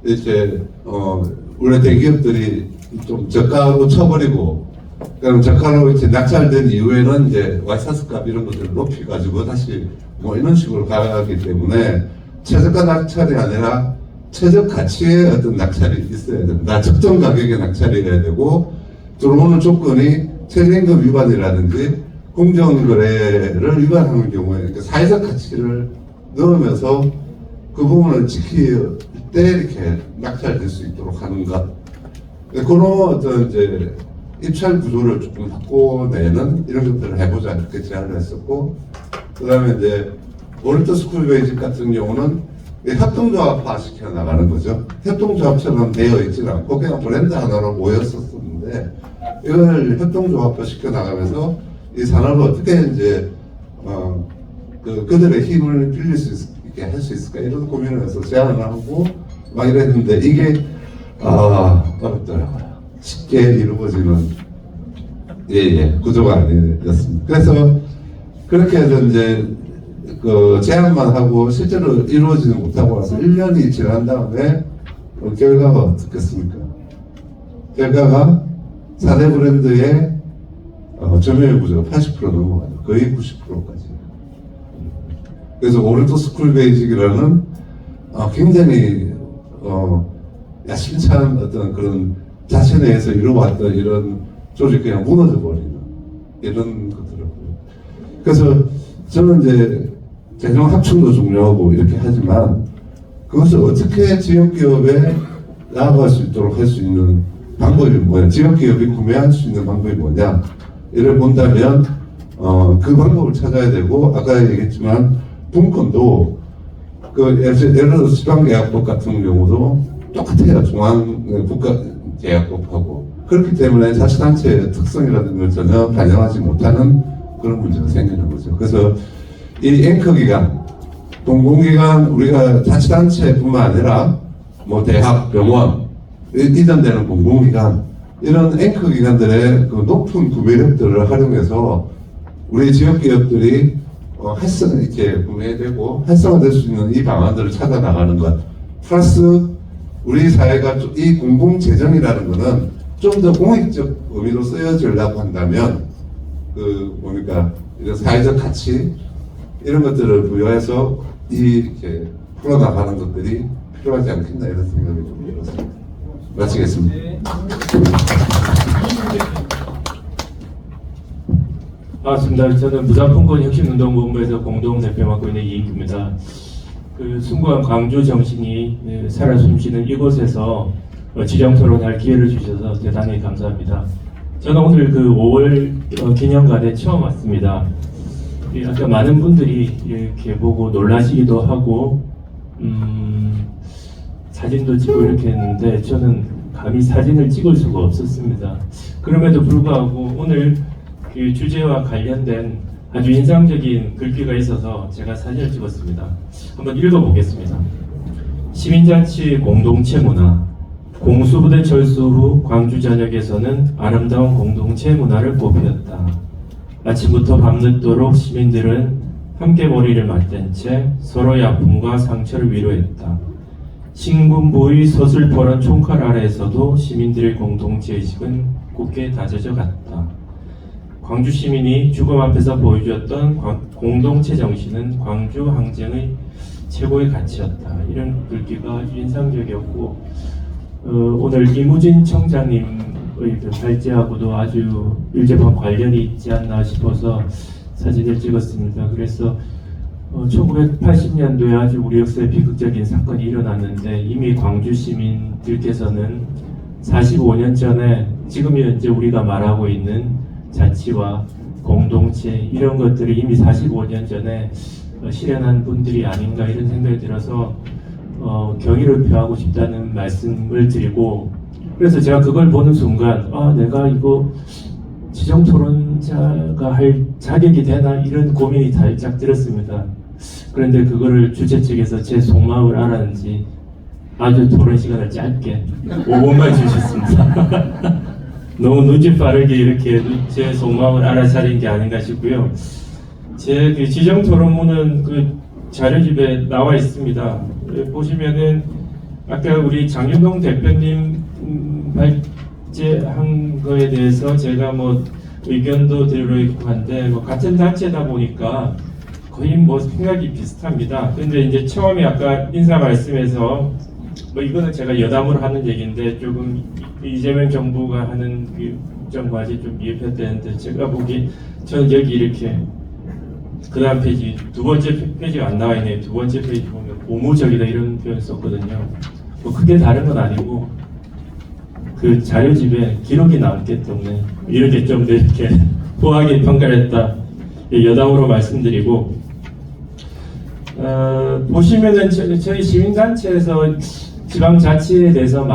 이제 원래 대기업들이 좀 저가로 쳐버리고, 그럼 저가로 이제 낙찰된 이후에는 이제 와이사스 값 이런 것들을 높여가지고 다시 뭐 이런 식으로 가기 때문에, 최저가 낙찰이 아니라 최저 가치의 어떤 낙찰이 있어야 됩니다. 적정 가격의 낙찰이어야 되고, 들어오는 조건이 최저임금 위반이라든지 공정거래를 위반하는 경우에, 그러니까 사회적 가치를 넣으면서 그 부분을 지킬 때 이렇게 낙찰될 수 있도록 하는 것, 그런 어떤 이제 입찰 구조를 조금 바꿔내는 이런 것들을 해보자, 이렇게 제안을 했었고, 그 다음에 이제 오르도 스쿨 베이직 같은 경우는 협동조합화 시켜 나가는 거죠. 협동조합처럼 되어 있지 않고 그냥 브랜드 하나로 모였었는데 이걸 협동조합화 시켜 나가면서 이 산업을 어떻게 이제 그들의 힘을 빌릴 수 있게 할 수 있을까 이런 고민을 해서 제안을 하고 막 이랬는데 이게 어렵더라고요. 쉽게 이루어지는 구조가 아니었습니다. 그래서 그렇게 해서 이제 그 제안만 하고 실제로 이루어지지 못하고 와서 1년이 지난 다음에 결과가 어떻겠습니까? 결과가 4대 브랜드의 점유율 구조가 80% 넘어가요. 거의 90%까지. 그래서 오른도 스쿨 베이직이라는 굉장히 야심찬 어떤 그런 자체 내에서 이루어왔던 이런 조직이 그냥 무너져 버리는 이런 것들이고요. 그래서 저는 이제 재정 합충도 중요하고 이렇게 하지만 그것을 어떻게 지역 기업에 나아갈 수 있도록 할 수 있는 방법이 뭐냐, 지역 기업이 구매할 수 있는 방법이 뭐냐 이를 본다면 그 방법을 찾아야 되고 아까 얘기했지만 분권도 그 예를 들어서 지방계약법 같은 경우도 똑같아요. 국가계약법하고 그렇기 때문에 자치단체의 특성이라는 걸 전혀 반영하지 못하는 그런 문제가 생기는 거죠. 그래서 이 앵커기관, 공공기관 우리가 자치단체뿐만 아니라 뭐 대학, 병원 이전되는 공공기관 이런 앵커기관들의 그 높은 구매력들을 활용해서 우리 지역기업들이 이렇게 구매되고 활성화될 수 있는 이 방안들을 찾아 나가는 것 플러스 우리 사회가 이 공공재정이라는 거는 좀 더 공익적 의미로 쓰여지려고 한다면 그 뭡니까 이런 사회적 가치 이런 것들을 부여해서 이렇게 풀어나가는 것들이 필요하지 않겠나 이런 생각이 좀 들었습니다. 마치겠습니다. 반갑습니다. 저는 부산분권혁신운동본부에서 공동대표 맡고 있는 이인규입니다. 그 숭고한 광주 정신이 살아 숨쉬는 이곳에서 지정토론할 기회를 주셔서 대단히 감사합니다. 저는 오늘 그 5월 기념관에 처음 왔습니다. 아까 많은 분들이 이렇게 보고 놀라시기도 하고 사진도 찍고 이렇게 했는데 저는 감히 사진을 찍을 수가 없었습니다. 그럼에도 불구하고 오늘 그 주제와 관련된 아주 인상적인 글귀가 있어서 제가 사진을 찍었습니다. 한번 읽어보겠습니다. 시민자치 공동체 문화. 공수부대 철수 후 광주 전역에서는 아름다운 공동체 문화를 꽃피웠다. 아침부터 밤늦도록 시민들은 함께 머리를 맞댄 채 서로의 아픔과 상처를 위로했다. 신군부의 서슬퍼런 총칼 아래에서도 시민들의 공동체의식은 굳게 다져져 갔다. 광주 시민이 죽음 앞에서 보여주었던 공동체 정신은 광주 항쟁의 최고의 가치였다. 이런 글귀가 인상적이었고 오늘 이무진 청장님의 그 발제하고도 아주 일제판 관련이 있지 않나 싶어서 사진을 찍었습니다. 그래서 1980년도에 아주 우리 역사에 비극적인 사건이 일어났는데 이미 광주 시민들께서는 45년 전에 지금 현재 우리가 말하고 있는 자치와 공동체 이런 것들을 이미 45년 전에 실현한 분들이 아닌가 이런 생각이 들어서 경의를 표하고 싶다는 말씀을 드리고 그래서 제가 그걸 보는 순간 내가 이거 지정토론자가 할 자격이 되나 이런 고민이 살짝 들었습니다. 그런데 그거를 주최 측에서 제 속마음을 알았는지 아주 토론 시간을 짧게 5분만 주셨습니다. 너무 눈치 빠르게 이렇게 제 속마음을 알아차린 게 아닌가 싶고요. 제 그 지정토론문은 그 자료집에 나와 있습니다. 보시면은 아까 우리 장윤동 대표님 발제한 거에 대해서 제가 뭐 의견도 들어있고 한데 뭐 같은 단체다 보니까 거의 뭐 생각이 비슷합니다. 근데 이제 처음에 아까 인사 말씀에서 뭐 이거는 제가 여담으로 하는 얘기인데 조금 이재명 정부가 하는 그 국정과제 좀 미흡했다는데 제가 보기 저는 여기 이렇게 그 다음 페이지 두 번째 페이지가 안 나와 있네요. 두 번째 페이지 보면 고무적이다 이런 표현 썼거든요. 뭐 크게 다른 건 아니고 그 자료집에 기록이 남기 때문에 이렇게 좀 더 이렇게 후하게 평가를 했다 여담으로 말씀드리고 보시면은 저희 시민단체에서 지방자치에 대해서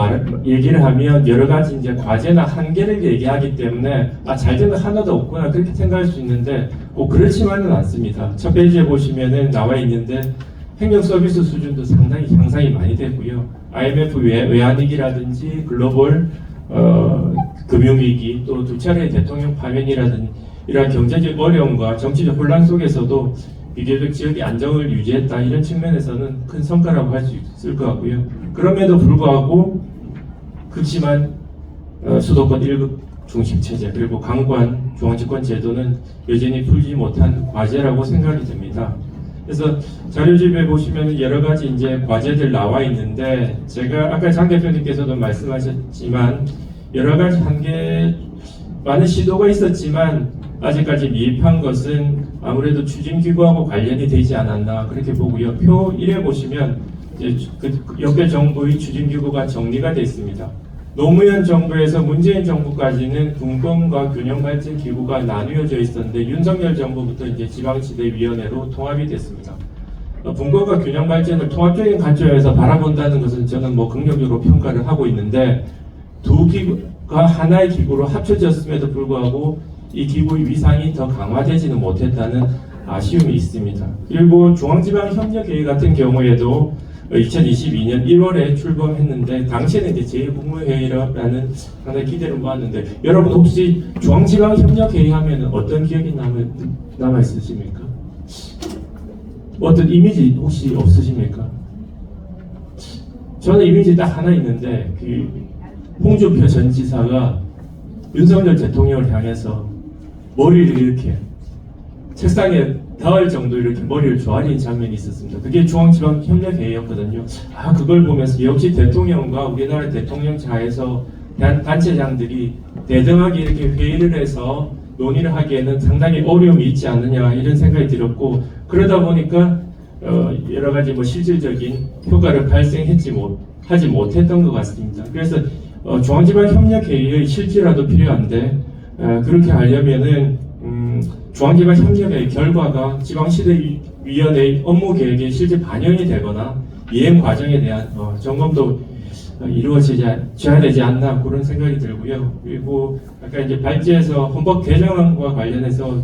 얘기를 하면 여러 가지 이제 과제나 한계를 얘기하기 때문에 잘 되는 거 하나도 없구나 그렇게 생각할 수 있는데 꼭 그렇지만은 않습니다. 첫 페이지에 보시면은 나와 있는데 행정 서비스 수준도 상당히 향상이 많이 되고요. IMF 외환위기라든지 글로벌 금융위기 또 두 차례의 대통령 파면이라든지 이러한 경제적 어려움과 정치적 혼란 속에서도 비교적 지역의 안정을 유지했다 이런 측면에서는 큰 성과라고 할 수 있을 것 같고요. 그럼에도 불구하고 극심한 수도권 1급 중심 체제 그리고 강관 중앙집권 제도는 여전히 풀지 못한 과제라고 생각이 됩니다. 그래서 자료집에 보시면 여러 가지 이제 과제들 나와 있는데 제가 아까 장 대표님께서도 말씀하셨지만 여러 가지 한계 많은 시도가 있었지만 아직까지 미흡한 것은 아무래도 추진기구하고 관련이 되지 않았나 그렇게 보고요. 표 1에 보시면 이제 그 역대 정부의 추진기구가 정리가 되어 있습니다. 노무현 정부에서 문재인 정부까지는 분권과 균형발전 기구가 나누어져 있었는데 윤석열 정부부터 이제 지방지대위원회로 통합이 됐습니다. 분권과 균형발전을 통합적인 관점에서 바라본다는 것은 저는 뭐 긍정적으로 평가를 하고 있는데 두 기구가 하나의 기구로 합쳐졌음에도 불구하고 이 기구의 위상이 더 강화되지는 못했다는 아쉬움이 있습니다. 그리고 중앙지방협력회의 같은 경우에도 2022년 1월에 출범했는데 당시에는 이제 제 국무회의라는 상당히 기대를 모았는데 여러분 혹시 중앙지방협력회의 하면 어떤 기억이 남아 있으십니까? 어떤 이미지 혹시 없으십니까? 저는 이미지 딱 하나 있는데 그 홍준표 전 지사가 윤석열 대통령을 향해서 머리를 이렇게 책상에 닿을 정도 이렇게 머리를 조아리는 장면이 있었습니다. 그게 중앙지방협력회의였거든요. 그걸 보면서 역시 대통령과 우리나라 대통령 차에서 단체장들이 대등하게 이렇게 회의를 해서 논의를 하기에는 상당히 어려움이 있지 않느냐 이런 생각이 들었고 그러다 보니까 여러 가지 뭐 실질적인 효과를 하지 못했던 것 같습니다. 그래서 중앙지방협력회의의 실질화도 필요한데 그렇게 하려면은 중앙지방협력회의 결과가 지방시대위원회의 업무 계획에 실제 반영이 되거나 이행 과정에 대한 점검도 이루어져야 되지 않나 그런 생각이 들고요. 그리고 아까 이제 발제에서 헌법 개정안과 관련해서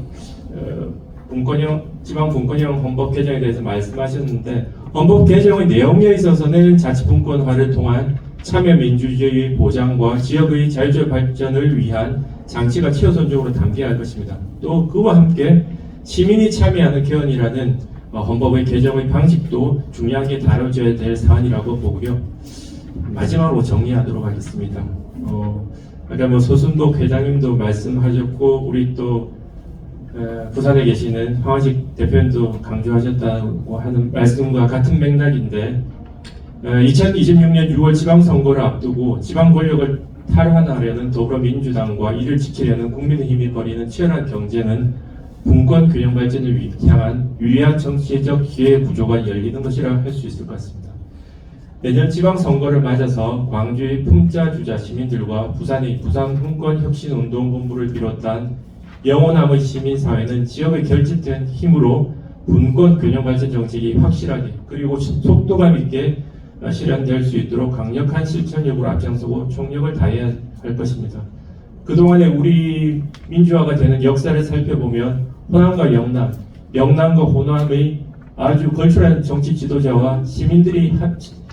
지방 분권형 헌법 개정에 대해서 말씀하셨는데 헌법 개정의 내용에 있어서는 자치분권화를 통한 참여 민주주의 보장과 지역의 자율적 발전을 위한 장치가 최우선적으로 담겨야 할 것입니다. 또 그와 함께 시민이 참여하는 개헌이라는 헌법의 개정의 방식도 중요하게 다뤄져야 될 사안이라고 보고요. 마지막으로 정리하도록 하겠습니다. 아까 뭐 소순복 회장님도 말씀하셨고 우리 또 부산에 계시는 황원식 대표님도 강조하셨다고 하는 말씀과 같은 맥락인데 2026년 6월 지방선거를 앞두고 지방 권력을 탈환하려는 더불어민주당과 이를 지키려는 국민의힘이 벌이는 치열한 경쟁은 분권 균형 발전을 향한 유리한 정치적 기회 구조가 열리는 것이라 할 수 있을 것 같습니다. 내년 지방선거를 맞아서 광주의 품자주자 시민들과 부산의 부산분권혁신운동본부를 비롯한 영호남의 시민사회는 지역의 결집된 힘으로 분권 균형 발전 정책이 확실하게 그리고 속도감 있게 실현될 수 있도록 강력한 실천 여부를 앞장서고 총력을 다해야 할 것입니다. 그동안에 우리 민주화가 되는 역사를 살펴보면 호남과 영남, 영남과 호남의 아주 걸출한 정치 지도자와 시민들이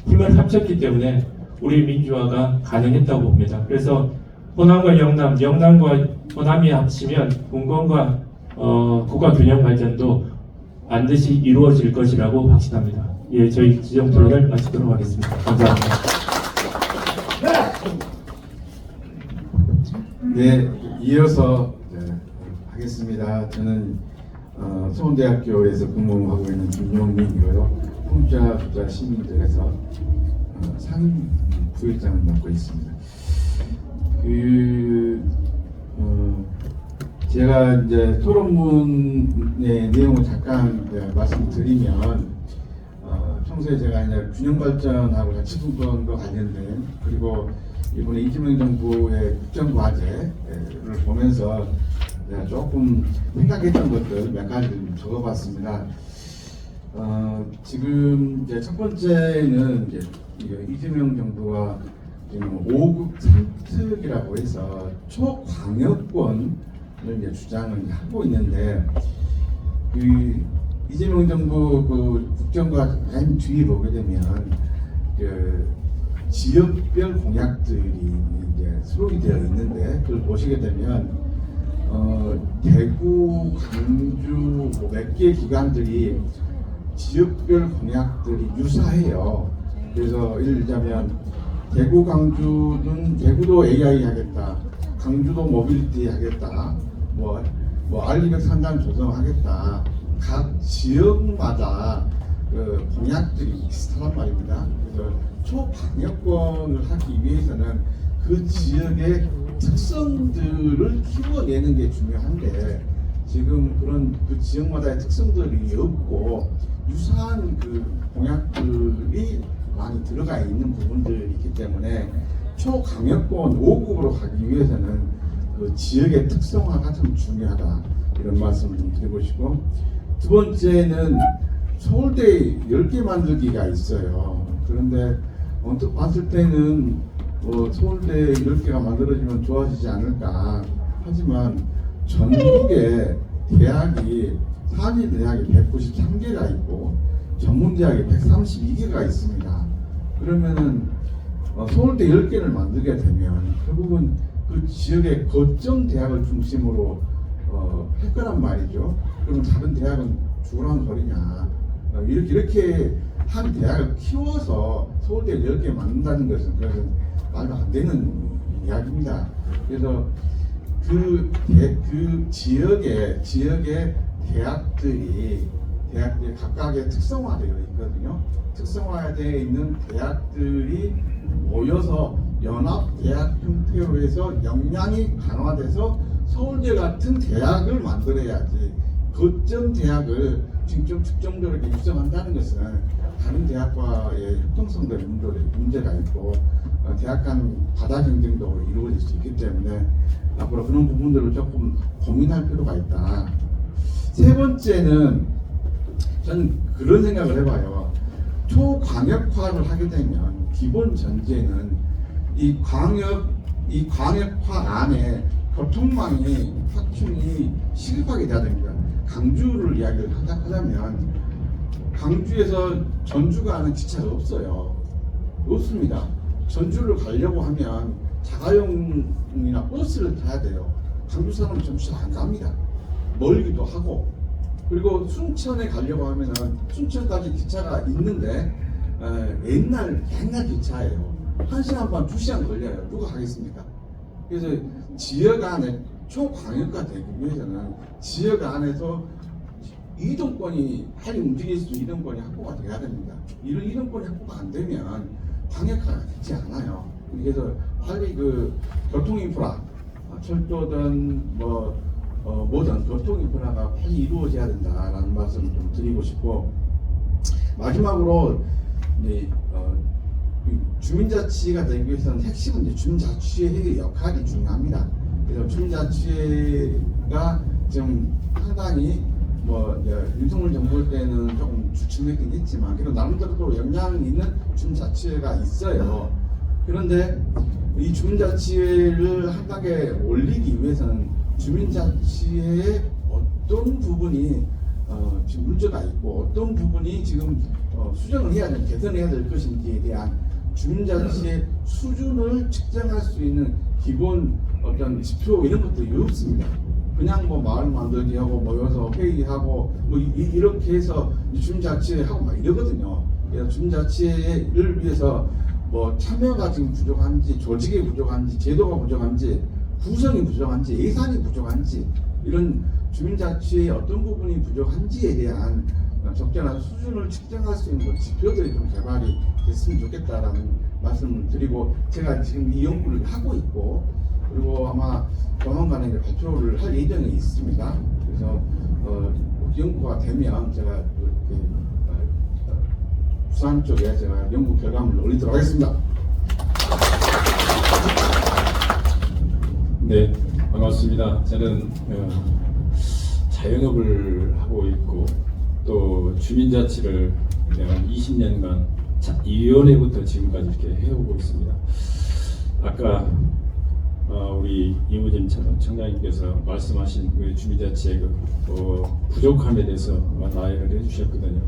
힘을 합쳤기 때문에 우리 민주화가 가능했다고 봅니다. 그래서 호남과 영남, 영남과 호남이 합치면 분권과 국가 균형 발전도 반드시 이루어질 것이라고 확신합니다. 예, 저희 지정 토론을 마치도록 하겠습니다. 감사합니다. 네, 이어서 하겠습니다. 저는 서울대학교에서 근무하고 있는 김용민이고요. 품자주자 시민들에서 상임 부회장을 맡고 있습니다. 제가 이제 토론문의 내용을 잠깐 말씀드리면 평소에 제가 이제 균형발전하고 자치분권과 관련된 그리고 이번에 이재명 정부의 국정과제를 보면서 제가 조금 생각했던 것들 몇 가지 좀 적어봤습니다. 지금 이제 첫 번째는 이제 이재명 정부가 지금 5급 삼특이라고 해서 초광역권을 이제 주장을 하고 있는데, 그 이재명 정부 그 국정과 맨 뒤에 보게 되면 그 지역별 공약들이 이제 수록이 되어 있는데, 그걸 보시게 되면 대구, 광주 몇 개 기관들이 지역별 공약들이 유사해요. 그래서 예를 들자면 대구, 광주는 대구도 AI 하겠다, 광주도 모빌리티 하겠다, 뭐 R200 산단 조성하겠다. 각 지역마다 그 공약들이 비슷한 말입니다. 그래서 초방역권을 하기 위해서는 그 지역의 특성들을 키워내는 게 중요한데, 지금 그런 그 지역마다의 특성들이 없고 유사한 그 공약들이 많이 들어가 있는 부분들이 있기 때문에 초강력권 5급으로 가기 위해서는 그 지역의 특성화가 참 중요하다, 이런 말씀을 좀 드리고 싶고, 두 번째는 서울대 10개 만들기가 있어요. 그런데 언뜻 봤을 때는 서울대 10개가 만들어지면 좋아지지 않을까. 하지만 전국에 대학이 산의대학이 193개가 있고 전문대학이 132개가 있습니다. 그러면은 서울대 10개를 만들게 되면 결국은 그 지역의 거점 대학을 중심으로 할 거란 말이죠. 그럼 다른 대학은 죽으라는 소리냐. 이렇게 한 대학을 키워서 서울대 10개 만든다는 것은 그것은 말도 안 되는 이야기입니다. 그래서 그 지역의 대학들이 각각의 특성화되어 있거든요. 특성화되어 있는 대학들이 모여서 연합대학 형태로 해서 역량이 강화돼서 서울대 같은 대학을 만들어야지, 거점 대학을 지금 특정적으로 육성한다는 것은 다른 대학과의 협동성도 문제가 있고 대학 간 바다 경쟁도 이루어질 수 있기 때문에 앞으로 그런 부분들을 조금 고민할 필요가 있다. 세 번째는 저는 그런 생각을 해봐요. 초광역화를 하게 되면 기본 전제는 이 광역화 안에 교통망이 확충이 시급하게 돼야 됩니다. 강주를 이야기를 하자면 강주에서 전주 가는 기차가 없어요. 없습니다. 전주를 가려고 하면 자가용이나 버스를 타야 돼요. 강주 사람은 전주 안 갑니다. 멀기도 하고. 그리고 순천에 가려고 하면은 순천까지 기차가 있는데 옛날 기차예요. 1시간 반, 2시간 걸려요. 누가 가겠습니까? 그래서 지역 안에 초광역화 되기 위해서는 지역 안에서 이동권이 빨리 움직일 수 있는 이동권이 확보가 돼야 됩니다. 이런 이동권이 확보가 안 되면 광역화가 되지 않아요. 그래서 빨리 그 교통인프라, 철도든 뭐든 교통인프라가 빨리 이루어져야 된다라는 말씀을 좀 드리고 싶고, 마지막으로 이제 주민자치가 되기 위해서는 핵심은 이제 주민자치의 역할이 중요합니다. 그래서 주민자치가 지금 상당히 윤석열 정부 때는 조금 주춤했긴 했지만 그래도 나름대로 또 영향이 있는 주민자치가 있어요. 그런데 이 주민자치를 한 단계 올리기 위해서는 주민자치의 어떤 부분이 지금 문제가 있고 어떤 부분이 지금 수정을 해야 될, 개선해야 될 것인지에 대한 주민자치의 수준을 측정할 수 있는 기본 어떤 지표 이런 것들이 없습니다. 그냥 마을 만들기 하고 모여서 회의하고 이렇게 해서 주민자치하고 막 이러거든요. 그래서 주민자치를 위해서 참여가 지금 부족한지, 조직이 부족한지, 제도가 부족한지, 구성이 부족한지, 예산이 부족한지, 이런 주민자치의 어떤 부분이 부족한지에 대한 적절한 수준을 측정할 수 있는 지표들이 좀 개발이 됐으면 좋겠다라는 말씀을 드리고, 제가 지금 이 연구를 하고 있고, 그리고 아마 조만간에 발표를 할 예정이 있습니다. 그래서 연구가 되면 제가 이렇게 부산 쪽에 제가 연구 결과물을 올리도록 하겠습니다. 네, 반갑습니다. 저는 자영업을 하고 있고 또 주민자치를 내가 20년간 이 위원회부터 지금까지 이렇게 해오고 있습니다. 아까 우리 이무진 청장님께서 말씀하신 그 주민자치의 부족함에 대해서 나열을 해주셨거든요.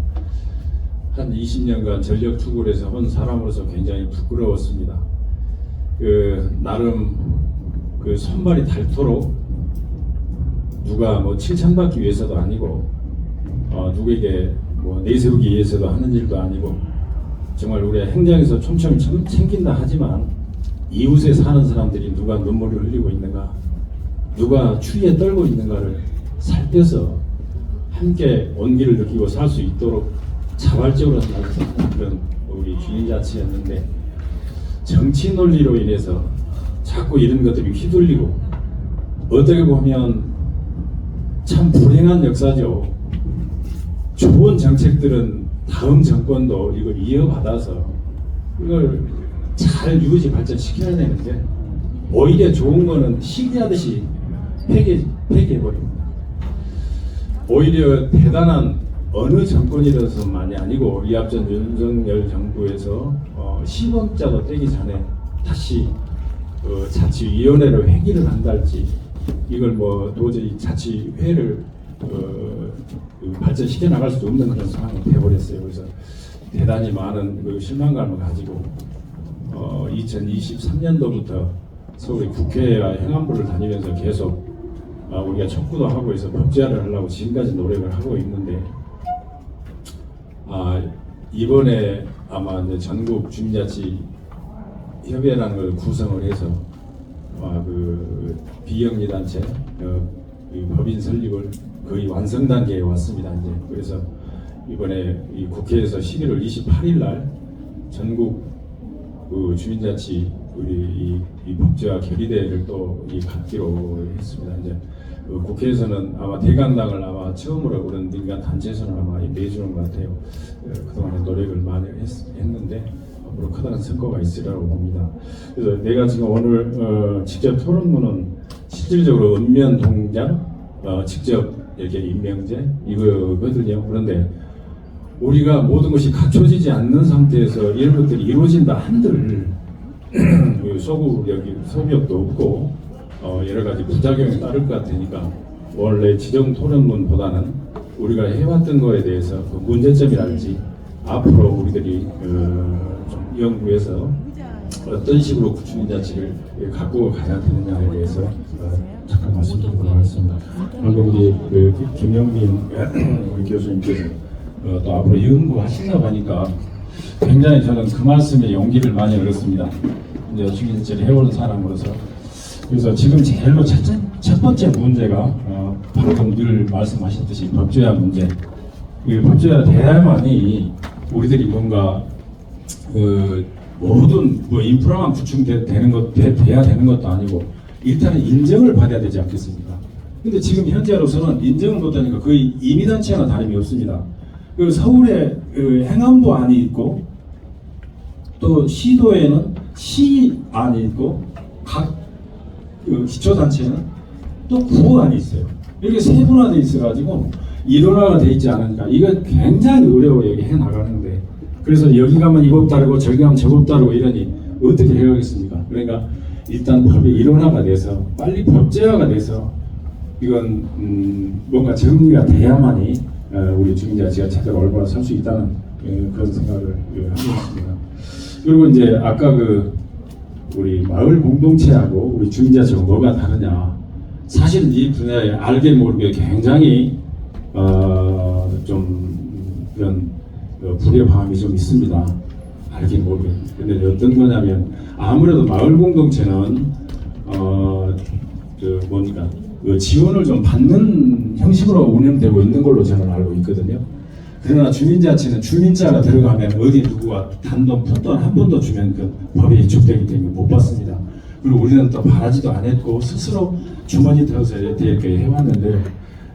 한 20년간 전력 투구를 해서 온 사람으로서 굉장히 부끄러웠습니다. 나름 손발이 닳도록 누가 칭찬받기 위해서도 아니고 누구에게 내세우기 위해서도 하는 일도 아니고 정말 우리가 행정에서 촘촘히 챙긴다 하지만 이웃에 사는 사람들이 누가 눈물을 흘리고 있는가, 누가 추위에 떨고 있는가를 살펴서 함께 온기를 느끼고 살 수 있도록 자발적으로 나서는 그런 우리 주민자치였는데, 정치 논리로 인해서 자꾸 이런 것들이 휘둘리고 어떻게 보면 참 불행한 역사죠. 좋은 정책들은 다음 정권도 이걸 이어받아서 이걸 잘 유지 발전시켜야 되는데 오히려 좋은 거는 시기하듯이 폐기해버립니다. 오히려 대단한 어느 정권이라서만이 아니고 이 앞전 윤석열 정부에서 시범자도 떼기 전에 다시 자치위원회로 회기를 한달지 이걸 도저히 자치회를 발전시켜 나갈 수 없는 그런 상황이 되어버렸어요. 그래서 대단히 많은 실망감을 가지고 2023년도부터 서울의 국회와 행안부를 다니면서 계속 우리가 촉구도 하고 해서 법제화를 하려고 지금까지 노력을 하고 있는데 이번에 아마 이제 전국 주민자치 협의회라는 걸 구성을 해서 비영리 단체 법인 설립을 거의 완성 단계에 왔습니다. 이제 그래서 이번에 이 국회에서 11월 28일 날 전국 주민자치 우리 이 법제화 결의대회를 또 갖기로 했습니다. 이제 국회에서는 아마 대강당을 아마 처음으로 그런 민간 단체에서는 아마 내주는 것 같아요. 그동안에 노력을 많이 했는데 앞으로 커다란 성과가 있으리라고 봅니다. 그래서 내가 지금 오늘 직접 토론문은 실질적으로 읍면 동장 직접 이렇게 임명제 이거거든요. 그런데 우리가 모든 것이 갖춰지지 않는 상태에서 이런 것들이 이루어진다 한들 소비력도 없고 여러 가지 부작용이 따를 것 같으니까 원래 지정 토론문보다는 우리가 해왔던 거에 대해서 그 문제점이랄지 앞으로 우리들이 좀 연구해서 어떤 식으로 주민자치를 갖고 가야 되느냐에 대해서 잠깐 말씀드리도록 하겠습니다. 방금 우리 김영민 우리 교수님께서 또 앞으로 연구하신다고 하니까 굉장히 저는 그 말씀에 용기를 많이 얻었습니다. 이제 주민자치를 해오는 사람으로서. 그래서 지금 제일로 첫 번째 문제가 방금 늘 말씀하셨듯이 법제화 문제. 이 법제화 돼야만이 우리들이 뭔가 모든 인프라만 구축돼야 되는 것도 아니고 일단은 인정을 받아야 되지 않겠습니까? 근데 지금 현재로서는 인정을 못하니까 거의 임의단체나 다름이 없습니다. 그 서울에 행안부 안이 있고 또 시도에는 시안이 있고 각 기초단체는 또 구안이 있어요. 이렇게 세분화되어 있어가지고 일원화가 되어 있지 않으니까 이거 굉장히 어려워요. 여기 해나가는데. 그래서 여기 가면 이 법 다르고 저기 가면 저 법 다르고 이러니 어떻게 해가겠습니까? 그러니까 일단 법이 일원화가 돼서 빨리 법제화가 돼서 이건 뭔가 정리가 돼야만이 우리 주민자치가 제대로 올바로 설 수 있다는 그런 생각을 하고 있습니다. 그리고 이제 아까 우리 마을 공동체하고 우리 주민자치가 뭐가 다르냐? 사실 이 분야에 알게 모르게 굉장히 좀 그런 불협화음이 좀 있습니다. 알게 모르게. 근데 어떤 거냐면 아무래도 마을 공동체는 지원을 좀 받는 형식으로 운영되고 있는 걸로 저는 알고 있거든요. 그러나 주민자치는 주민자가 들어가면 어디 누구가 단돈 푼돈 한 번도 주면 그 법에 위축되기 때문에 못 받습니다. 그리고 우리는 또 바라지도 안 했고 스스로 주머니 들어서 이렇게 해왔는데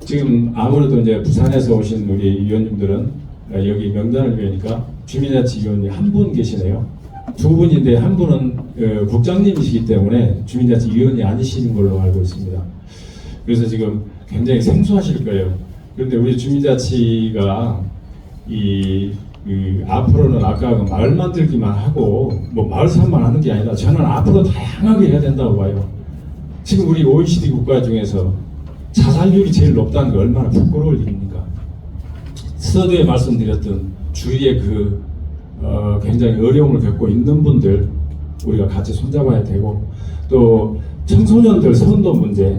지금 아무래도 이제 부산에서 오신 우리 위원님들은 여기 명단을 보니까 주민자치 위원이 한 분 계시네요. 두 분인데 한 분은 국장님이시기 때문에 주민자치 위원이 아니시는 걸로 알고 있습니다. 그래서 지금 굉장히 생소하실 거예요. 그런데 우리 주민자치가 앞으로는 아까 그 마을 만들기만 하고 뭐 마을 사업만 하는 게 아니라 저는 앞으로 다양하게 해야 된다고 봐요. 지금 우리 OECD 국가 중에서 자살률이 제일 높다는 게 얼마나 부끄러울 일입니까? 서두에 말씀드렸던 주위에 굉장히 어려움을 겪고 있는 분들 우리가 같이 손잡아야 되고, 또 청소년들 선도 문제,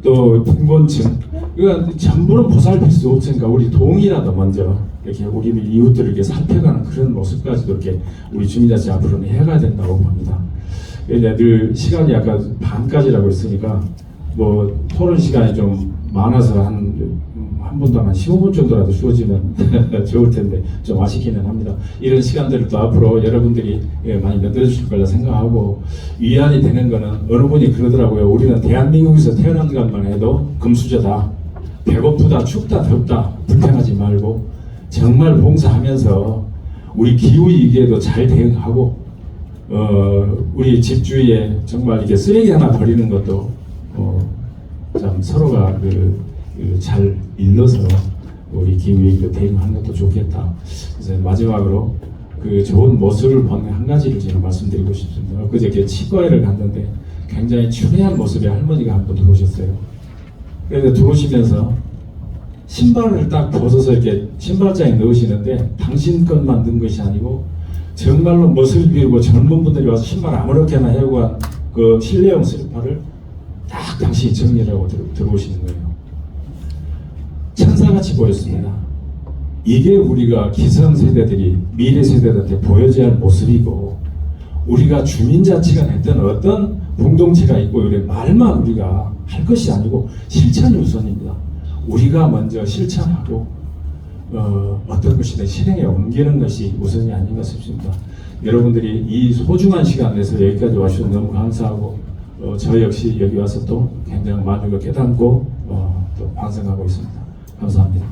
또 빈곤층, 그러니까 전부는 보살필 수 없으니까 우리 동이라도 먼저 이렇게 우리 이웃들을 이렇게 살펴가는 그런 모습까지도 이렇게 우리 주민자치 앞으로는 해가야 된다고 봅니다. 이제 늘 시간이 아까 반까지라고 했으니까 뭐 토론 시간이 좀 많아서 한 분당 한 15분 정도라도 주어지면 좋을 텐데 좀 아쉽기는 합니다. 이런 시간들을 또 앞으로 여러분들이 많이 만들어 주실 거라 생각하고, 위안이 되는 거는 어느 분이 그러더라고요. 우리는 대한민국에서 태어난 것만 해도 금수저다. 배고프다, 춥다, 덥다, 불편하지 말고 정말 봉사하면서 우리 기후위기에도 잘 대응하고, 우리 집 주위에 정말 이렇게 쓰레기 하나 버리는 것도 참 서로가 잘 일러서 우리 기후위기로 대응하는 것도 좋겠다. 그래서 마지막으로 그 좋은 모습을 보는 한 가지를 제가 말씀드리고 싶습니다. 그저께 치과에를 갔는데 굉장히 추레한 모습의 할머니가 한 분 들어오셨어요. 그래서 들어오시면서 신발을 딱 벗어서 이렇게 신발장에 넣으시는데 당신 것만 넣은 것이 아니고 정말로 멋을 비우고 젊은 분들이 와서 신발 아무렇게나 해고 한 그 실내용 슬리퍼를 딱 당신이 정리를 하고 들어오시는 거예요. 천사같이 보였습니다. 이게 우리가 기성세대들이 미래 세대들한테 보여줘야 할 모습이고, 우리가 주민자치가 냈던 어떤 공동체가 있고 이런 말만 우리가 할 것이 아니고 실천이 우선입니다. 우리가 먼저 실천하고 어떤 것이든 실행에 옮기는 것이 우선이 아닌가 싶습니다. 여러분들이 이 소중한 시간 내서 여기까지 와주셔서 너무 감사하고, 저 역시 여기 와서 또 굉장히 많은 걸 깨닫고 또 반성하고 있습니다. 감사합니다.